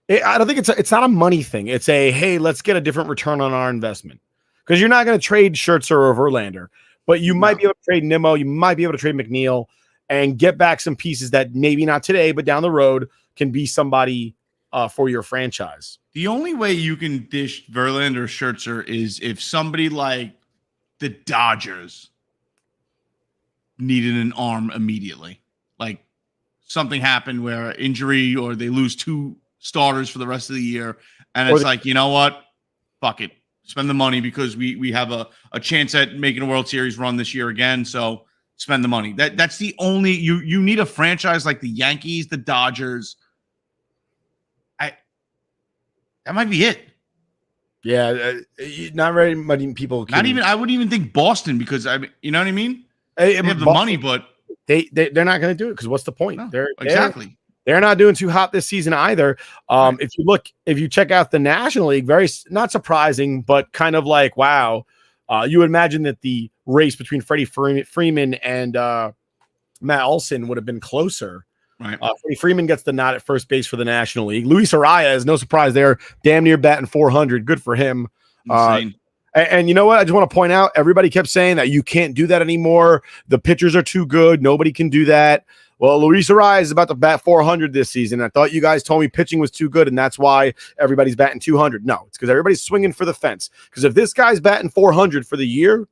don't think it's not a money thing. It's a hey, let's get a different return on our investment because you're not going to trade Scherzer or Verlander, but you might be able to trade Nimmo, you might be able to trade McNeil, and get back some pieces that maybe not today, but down the road can be somebody for your franchise. The only way you can dish Verlander or Scherzer is if somebody like the Dodgers needed an arm immediately. Like something happened where injury or they lose 2 starters for the rest of the year. And it's like, you know what? Fuck it. Spend the money because we have a chance at making a World Series run this year again. So spend the money. That's the only you need a franchise like the Yankees, the Dodgers. That might be it. Yeah, not very many people. I wouldn't even think Boston because you know what I mean. They have the money, but they're not going to do it because what's the point? No, exactly. They're not doing too hot this season either. Right. If you check out the National League, very not surprising, but kind of like wow. You would imagine that the race between Freddie Freeman and Matt Olson would have been closer. Right. Freddie Freeman gets the nod at first base for the National League. Luis Arias, no surprise there, damn near batting 400. Good for him. Insane. And you know what? I just want to point out, everybody kept saying that you can't do that anymore. The pitchers are too good. Nobody can do that. Well, Luis Arias is about to bat 400 this season. I thought you guys told me pitching was too good, and that's why everybody's batting 200. No, it's because everybody's swinging for the fence. Because if this guy's batting 400 for the year,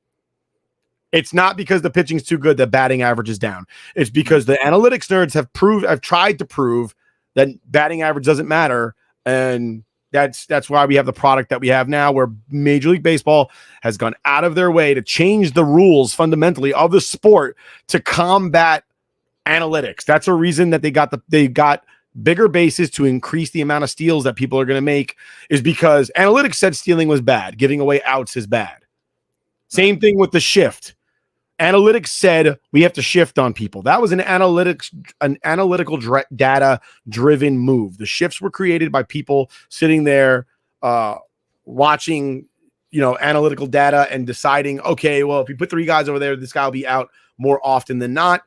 it's not because the pitching's too good that batting average is down. It's because the analytics nerds have tried to prove that batting average doesn't matter, and that's why we have the product that we have now, where Major League Baseball has gone out of their way to change the rules fundamentally of the sport to combat analytics. That's a reason that they got bigger bases to increase the amount of steals that people are going to make, is because analytics said stealing was bad, giving away outs is bad. Same thing with the shift. Analytics said we have to shift on people. That was an analytical data driven move. The shifts were created by people sitting there watching, analytical data and deciding, okay, well, if you put 3 guys over there, this guy will be out more often than not.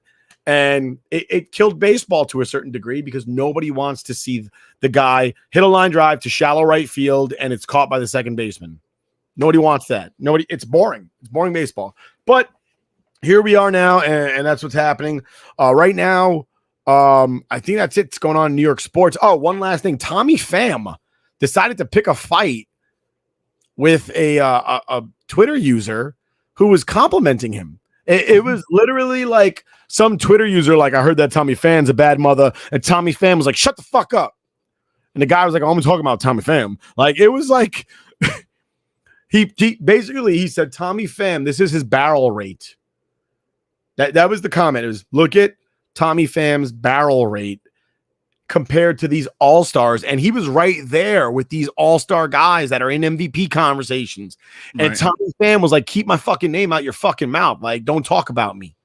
And it killed baseball to a certain degree because nobody wants to see the guy hit a line drive to shallow right field and it's caught by the second baseman. Nobody wants that. It's boring. It's boring baseball. But here we are now, and that's what's happening right now. I think that's it. It's going on in New York sports. Oh, one last thing. Tommy Pham decided to pick a fight with a Twitter user who was complimenting him. It was literally like some Twitter user, like, I heard that Tommy Pham's a bad mother, and Tommy Pham was like, shut the fuck up. And the guy was like, I'm talking about Tommy Pham. Like, it was like, he basically, he said, Tommy Pham, this is his barrel rate. That was the comment. It was, look at Tommy Pham's barrel rate compared to these all-stars. And he was right there with these all-star guys that are in MVP conversations. And Right. Tommy Pham was like, keep my fucking name out your fucking mouth. Like, don't talk about me.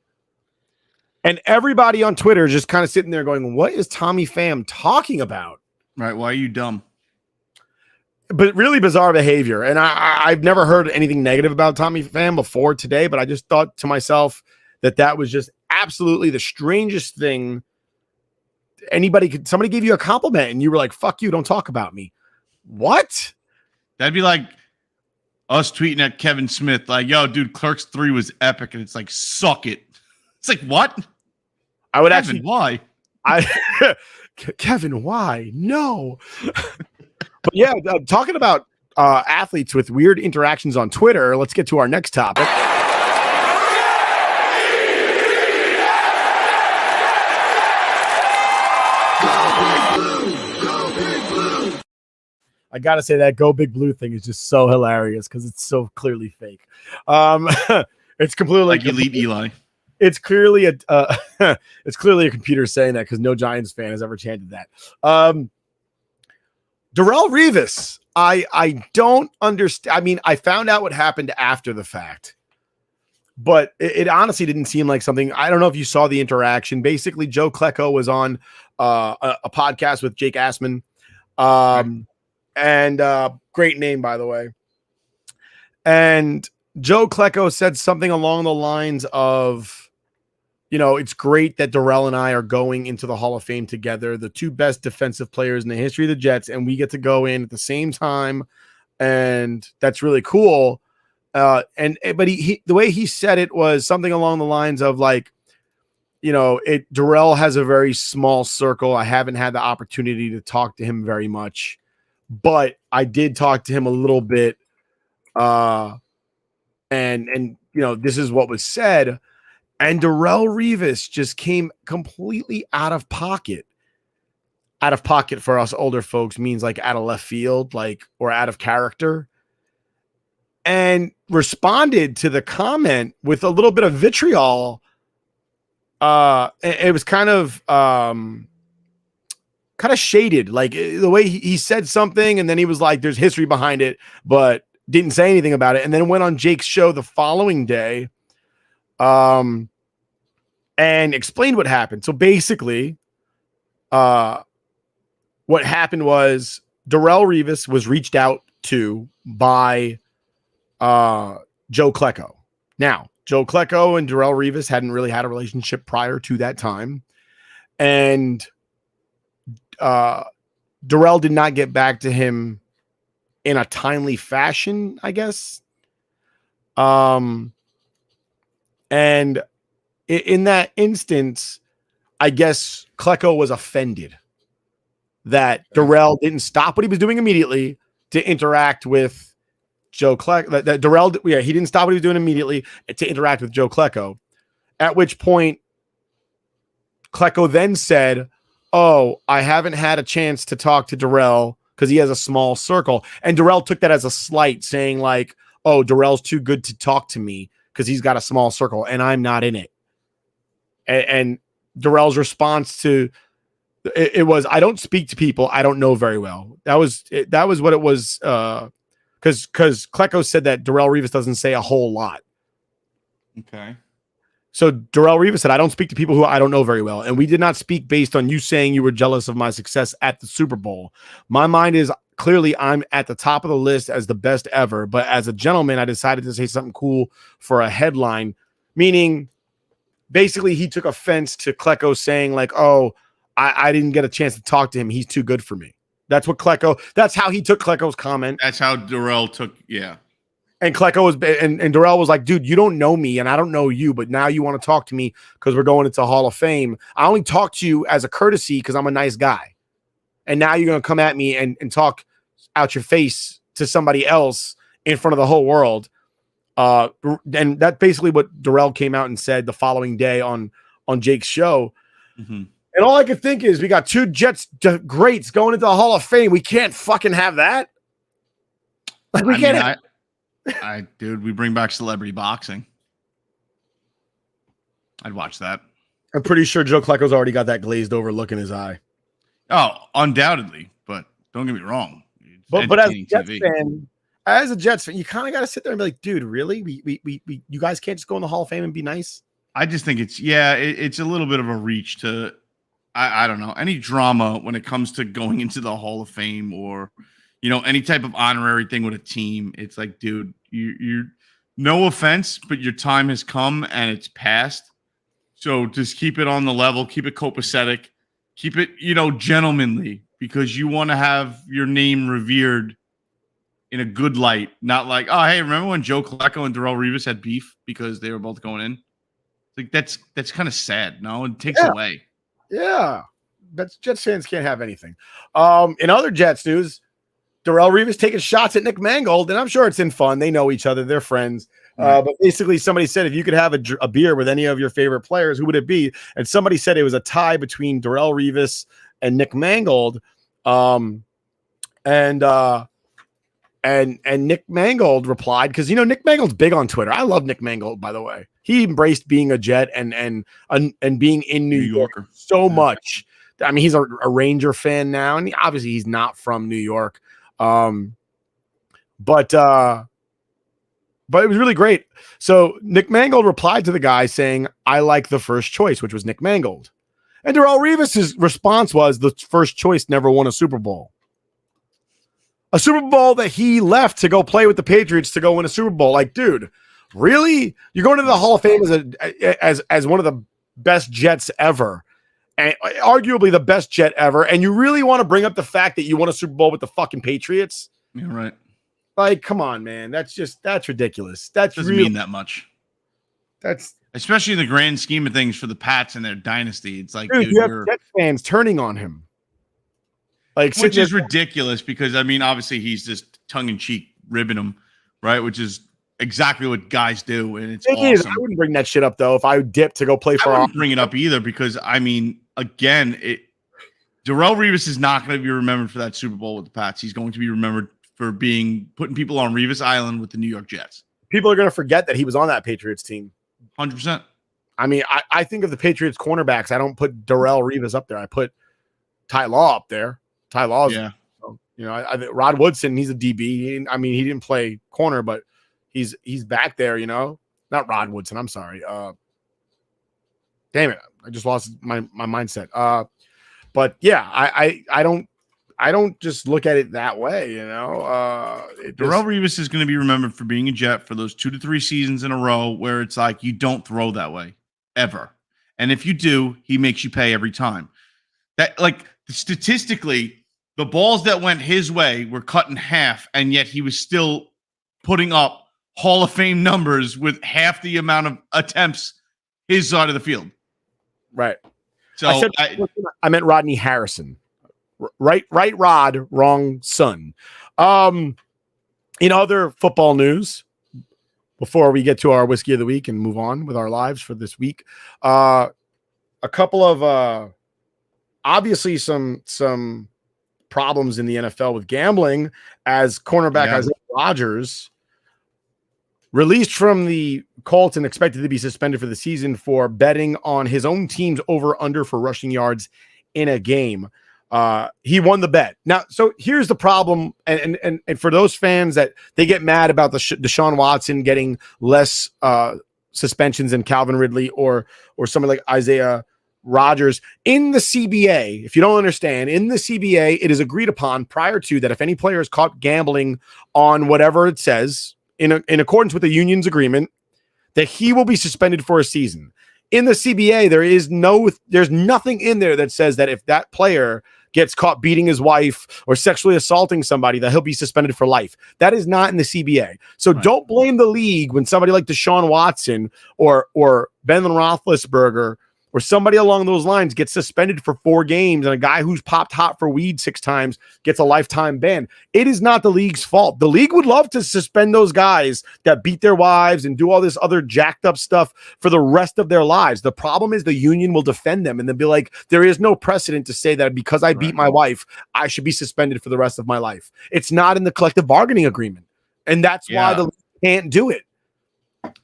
And everybody on Twitter is just kind of sitting there going, what is Tommy Pham talking about? Right. Why are you dumb? But really bizarre behavior. And I've never heard anything negative about Tommy Pham before today, but I just thought to myself that was just absolutely the strangest thing. Somebody gave you a compliment and you were like, fuck you, don't talk about me. What? That'd be like us tweeting at Kevin Smith, like, yo, dude, Clerks 3 was epic. And it's like, suck it. It's like, what? I would Kevin, why? Kevin, why? No. But yeah, talking about athletes with weird interactions on Twitter, let's get to our next topic. I gotta say that "Go Big Blue" thing is just so hilarious because it's so clearly fake. It's completely Like Elite Eli. It's clearly it's clearly a computer saying that because no Giants fan has ever chanted that. Darrelle Revis, I don't understand. I mean, I found out what happened after the fact, but it honestly didn't seem like something. I don't know if you saw the interaction. Basically, Joe Klecko was on a podcast with Jake Assman. And great name, by the way. And Joe Klecko said something along the lines of, it's great that Darrelle and I are going into the Hall of Fame together, the 2 best defensive players in the history of the Jets, and we get to go in at the same time, and that's really cool. But he the way he said it was something along the lines of like, Darrelle has a very small circle. I haven't had the opportunity to talk to him very much. But I did talk to him a little bit, and this is what was said, and Darrelle Revis just came completely out of pocket. Out of pocket for us older folks means like out of left field, like, or out of character. and responded to the comment with a little bit of vitriol. It was kind of shaded, like the way he said something, and then he was like, "There's history behind it," but didn't say anything about it, and then went on Jake's show the following day, and explained what happened. So basically, what happened was Darrelle Revis was reached out to by Joe Klecko. Now, Joe Klecko and Darrelle Revis hadn't really had a relationship prior to that time, and Darrelle did not get back to him in a timely fashion, I guess. And in that instance, I guess Klecko was offended that Darrelle didn't stop what he was doing immediately to interact with Joe Klecko. That Darrelle, he didn't stop what he was doing immediately to interact with Joe Klecko. At which point, Klecko then said, "Oh, I haven't had a chance to talk to Darrelle because he has a small circle." And Darrelle took that as a slight, saying like, "Oh, Darrelle's too good to talk to me because he's got a small circle and I'm not in it." And Darrelle's response to it was, "I don't speak to people I don't know very well." That was what it was. Because Klecko said that Darrelle Revis doesn't say a whole lot. Okay. So Darrelle Revis said, "I don't speak to people who I don't know very well. And we did not speak based on you saying you were jealous of my success at the Super Bowl. My mind is clearly I'm at the top of the list as the best ever. But as a gentleman, I decided to say something cool for a headline." Meaning, basically, he took offense to Klecko saying like, "Oh, I didn't get a chance to talk to him. He's too good for me." That's how he took Klecko's comment. That's how Darrelle took, yeah. And Klecko was, and Darrelle was like, "Dude, you don't know me and I don't know you, but now you want to talk to me because we're going into Hall of Fame. I only talk to you as a courtesy because I'm a nice guy. And now you're going to come at me and talk out your face to somebody else in front of the whole world." And that's basically what Darrelle came out and said the following day on Jake's show. Mm-hmm. And all I could think is, we got two Jets greats going into the Hall of Fame. We can't fucking have that. Like, we can't. Dude, we bring back celebrity boxing. I'd watch that. I'm pretty sure Joe Klecko's already got that glazed over look in his eye. Oh, undoubtedly. But don't get me wrong. But as a Jets fan, you kind of got to sit there and be like, "Dude, really? We you guys can't just go in the Hall of Fame and be nice?" I just think it's a little bit of a reach to, I don't know, any drama when it comes to going into the Hall of Fame or, any type of honorary thing with a team. It's like, dude, you no offense, but your time has come and it's passed. So just keep it on the level, keep it copacetic, keep it, gentlemanly, because you want to have your name revered in a good light, not like, "Oh, hey, remember when Joe Klecko and Darrelle Revis had beef because they were both going in?" Like that's kind of sad. No, it takes away. Yeah, but Jets fans can't have anything. In other Jets news, Darrelle Revis taking shots at Nick Mangold, and I'm sure it's in fun. They know each other, they're friends. But basically, somebody said, if you could have a beer with any of your favorite players, who would it be? And somebody said it was a tie between Darrelle Revis and Nick Mangold. And Nick Mangold replied, because Nick Mangold's big on Twitter. I love Nick Mangold, by the way. He embraced being a Jet and being in New York so much. I mean, he's a Ranger fan now, and obviously he's not from New York. But it was really great. So Nick Mangold replied to the guy saying, "I like the first choice," which was Nick Mangold. And Darrelle Revis' response was, "The first choice never won a Super Bowl." A Super Bowl that he left to go play with the Patriots to go win a Super Bowl. Like, dude, really? You're going to the Hall of Fame as one of the best Jets ever, and arguably the best Jet ever, and you really want to bring up the fact that you won a Super Bowl with the fucking Patriots? You're right. Like, come on, man. That's ridiculous. That doesn't mean that much. That's especially in the grand scheme of things for the Pats and their dynasty. It's like, dude, you have Jets fans turning on him. Like, which is ridiculous because, I mean, obviously he's just tongue-in-cheek ribbing him, right? Which is exactly what guys do, and it's awesome. I wouldn't bring that shit up, though, if I dipped to go play for. I wouldn't bring it up either because, I mean, again, Darrelle Revis is not going to be remembered for that Super Bowl with the Pats. He's going to be remembered for putting people on Revis Island with the New York Jets. People are going to forget that he was on that Patriots team. 100%. I mean, I think of the Patriots cornerbacks. I don't put Darrell Revis up there. I put Ty Law up there. Ty Law's, yeah. I think Rod Woodson, he's a DB. He didn't play corner, but he's back there, Not Rod Woodson, I'm sorry. Damn it. I just lost my mindset. But yeah, I don't just look at it that way, Darrell Revis is going to be remembered for being a Jet for those 2 to 3 seasons in a row where it's like you don't throw that way ever. And if you do, he makes you pay every time. That, like, statistically, the balls that went his way were cut in half, and yet he was still putting up Hall of Fame numbers with half the amount of attempts his side of the field. Right. So I meant Rodney Harrison. Right Rod, wrong son. In other football news, before we get to our whiskey of the week and move on with our lives for this week, a couple of obviously some problems in the NFL with gambling, as cornerback Isaiah Rodgers, released from the Colts and expected to be suspended for the season for betting on his own team's over-under for rushing yards in a game. He won the bet. Now, so here's the problem, and for those fans that they get mad about the Deshaun Watson getting less suspensions than Calvin Ridley or somebody like Isaiah Rodgers, in the CBA, if you don't understand, in the CBA, it is agreed upon prior to that if any player is caught gambling on whatever it says in accordance with the union's agreement, that he will be suspended for a season. In the CBA, there's nothing in there that says that if that player gets caught beating his wife or sexually assaulting somebody, that he'll be suspended for life. That is not in the CBA. So Don't blame the league when somebody like Deshaun Watson or Ben Roethlisberger or somebody along those lines gets suspended for 4 games and a guy who's popped hot for weed 6 times gets a lifetime ban. It is not the league's fault. The league would love to suspend those guys that beat their wives and do all this other jacked up stuff for the rest of their lives. The problem is the union will defend them and then be like, there is no precedent to say that because I beat my wife, I should be suspended for the rest of my life. It's not in the collective bargaining agreement. And that's why the league can't do it.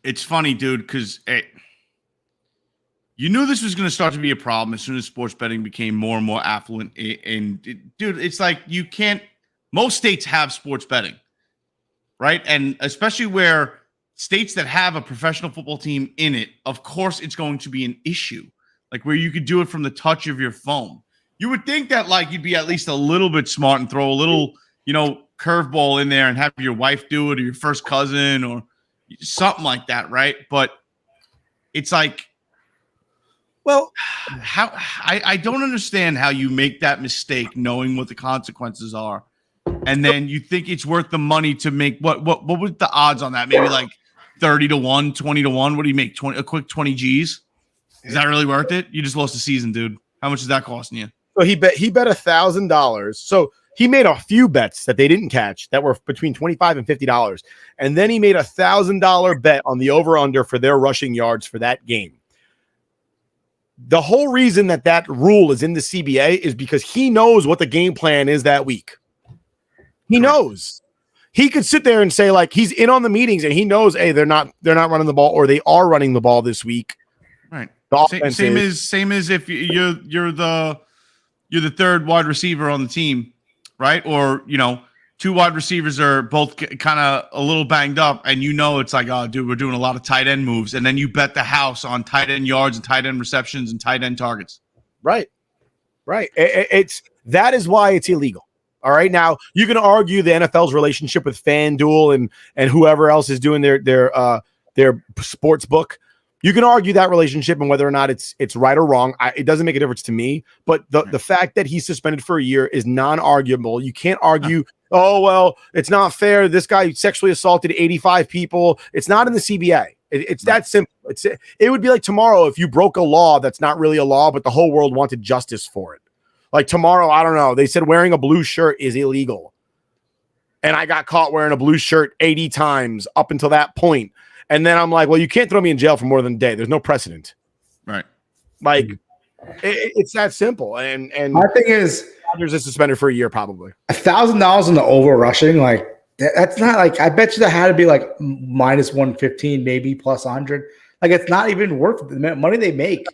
It's funny, dude, because you knew this was going to start to be a problem as soon as sports betting became more and more affluent. And dude, it's like most states have sports betting, right? And especially where states that have a professional football team in it, of course, it's going to be an issue, like where you could do it from the touch of your phone. You would think that like you'd be at least a little bit smart and throw a little, curveball in there and have your wife do it or your first cousin or something like that, right? But it's like, well, how I don't understand how you make that mistake knowing what the consequences are, and then you think it's worth the money to make what was the odds on that? Maybe like 30 to 1, 20 to 1. What do you make? A quick 20 G's? Is that really worth it? You just lost the season, dude. How much is that costing you? So he bet $1,000. So he made a few bets that they didn't catch that were between $25 and $50, and then he made $1,000 bet on the over/under for their rushing yards for that game. The whole reason that rule is in the CBA is because he knows what the game plan is that week. He knows. He could sit there and say, like, he's in on the meetings and he knows, hey, they're not running the ball, or they are running the ball this week. Right. Same as if you're the third wide receiver on the team, right? Or 2 wide receivers are both kind of a little banged up, and it's like, oh, dude, we're doing a lot of tight end moves, and then you bet the house on tight end yards and tight end receptions and tight end targets. Right. That is why it's illegal. All right. Now you can argue the NFL's relationship with FanDuel and whoever else is doing their sports book. You can argue that relationship and whether or not it's right or wrong. It doesn't make a difference to me. But the fact that he's suspended for a year is non-arguable. You can't argue, oh, well, it's not fair. This guy sexually assaulted 85 people. It's not in the CBA. It's that simple. It would be like tomorrow if you broke a law that's not really a law, but the whole world wanted justice for it. Like tomorrow, I don't know. They said wearing a blue shirt is illegal. And I got caught wearing a blue shirt 80 times up until that point. And then I'm like, well, you can't throw me in jail for more than a day. There's no precedent. Right. Like, it's that simple. And my thing is, Rodgers is suspended for a year, probably. $1,000 in the over rushing, like that's not like I bet you that had to be like minus 115, maybe plus 100. Like it's not even worth the money they make.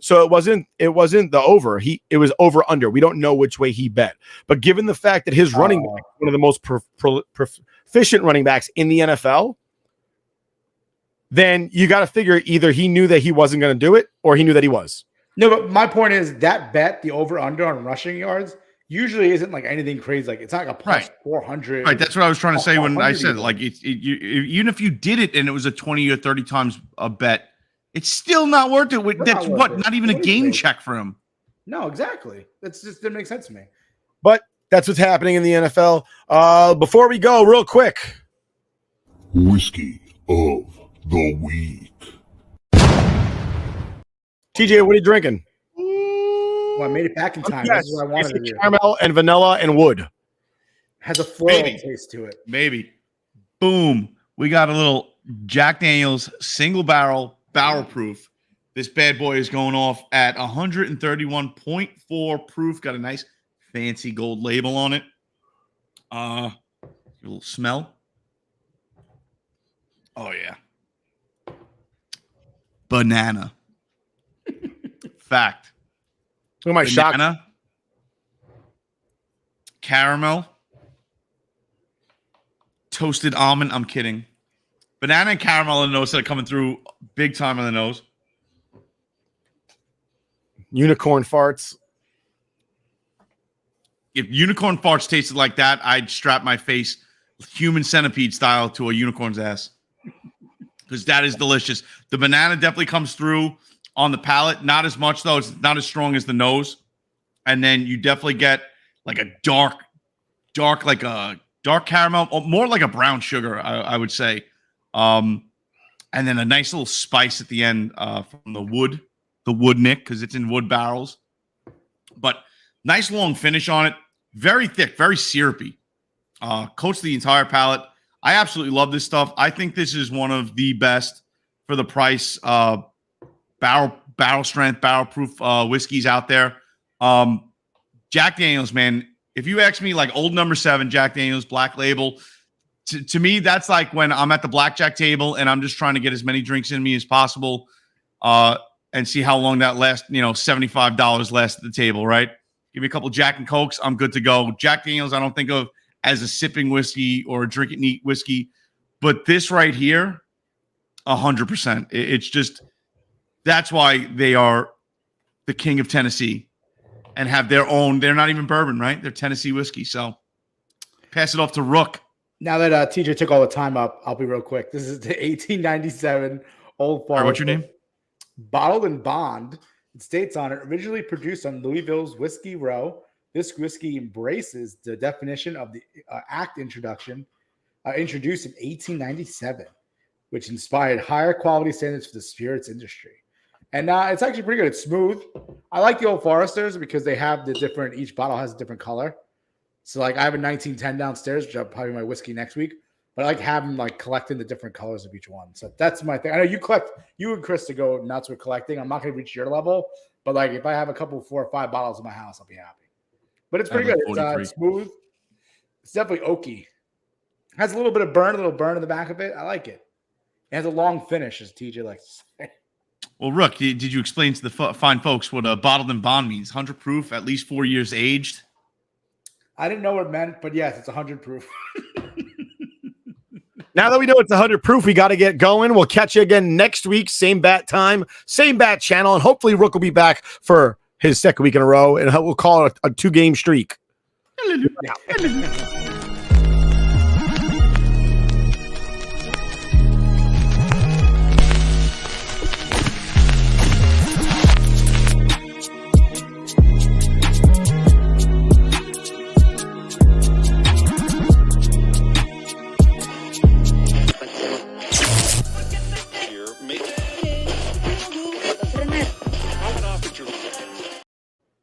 So it wasn't the over. It was over under. We don't know which way he bet. But given the fact that his running back, one of the most proficient running backs in the NFL, then you got to figure either he knew that he wasn't going to do it or he knew that he was. No, but my point is that bet, the over under on rushing yards, usually isn't like anything crazy. Like it's not like a plus 400. Right. That's what I was trying to say when I said like even if you did it and it was a 20 or 30 times a bet, it's still not worth it. That's not even a game check for him. No, exactly. That's just didn't make sense to me. But that's what's happening in the NFL. Before we go, real quick. Whiskey of the week. TJ, what are you drinking? Well, I made it back in time. Yes, this is what I wanted to do. Caramel and vanilla and wood. Has a floral taste to it. Maybe. Boom. We got a little Jack Daniels single barrel proof. This bad boy is going off at 131.4 proof. Got a nice fancy gold label on it. A little smell. Oh yeah. Banana. Fact. Who am I shocked? Banana. Caramel. Toasted almond. I'm kidding. Banana and caramel in the nose that are coming through big time on the nose. Unicorn farts. If unicorn farts tasted like that, I'd strap my face human centipede style to a unicorn's ass. Because that is delicious. The banana definitely comes through on the palate. Not as much, though. It's not as strong as the nose. And then you definitely get like a dark caramel, or more like a brown sugar, I would say. And then a nice little spice at the end from the wood nick, because it's in wood barrels. But nice long finish on it. Very thick, very syrupy. Coats the entire palate. I absolutely love this stuff. I think this is one of the best for the price barrel strength, barrel proof whiskeys out there. Jack Daniels, man. If you ask me, like old number 7 Jack Daniels Black Label, to me that's like when I'm at the blackjack table and I'm just trying to get as many drinks in me as possible, and see how long that lasts. $75 lasts at the table, right? Give me a couple Jack and Cokes, I'm good to go. Jack Daniels, I don't think of as a sipping whiskey or a drink it neat whiskey, but this right here, 100%. It's just, that's why they are the king of Tennessee and have their own. They're not even bourbon, right? They're Tennessee whiskey. So pass it off to Rook. Now that TJ took all the time up, I'll be real quick. This is the 1897 Old Forester. All right, what's your name? Bottled in bond. It states on it, originally produced on Louisville's Whiskey Row. This whiskey embraces the definition of the Act introduced in 1897, which inspired higher quality standards for the spirits industry. And it's actually pretty good. It's smooth. I like the Old Foresters because they have each bottle has a different color. So like I have a 1910 downstairs, which I'll probably my whiskey next week. But I like having collecting the different colors of each one. So that's my thing. I know you and Chris to go nuts with collecting. I'm not going to reach your level, but like if I have a couple 4 or 5 bottles in my house, I'll be happy. But it's pretty good. It's smooth. It's definitely oaky. Has a little bit of burn, in the back of it. I like it. It has a long finish, as TJ likes to say. Well, Rook, did you explain to the fine folks what a bottled in bond means? 100 proof, at least 4 years aged. I didn't know what it meant, but yes, it's 100 proof. Now that we know it's 100 proof, we got to get going. We'll catch you again next week. Same bat time, same bat channel. And hopefully Rook will be back for his second week in a row. And we'll call it a 2-game streak. Yeah.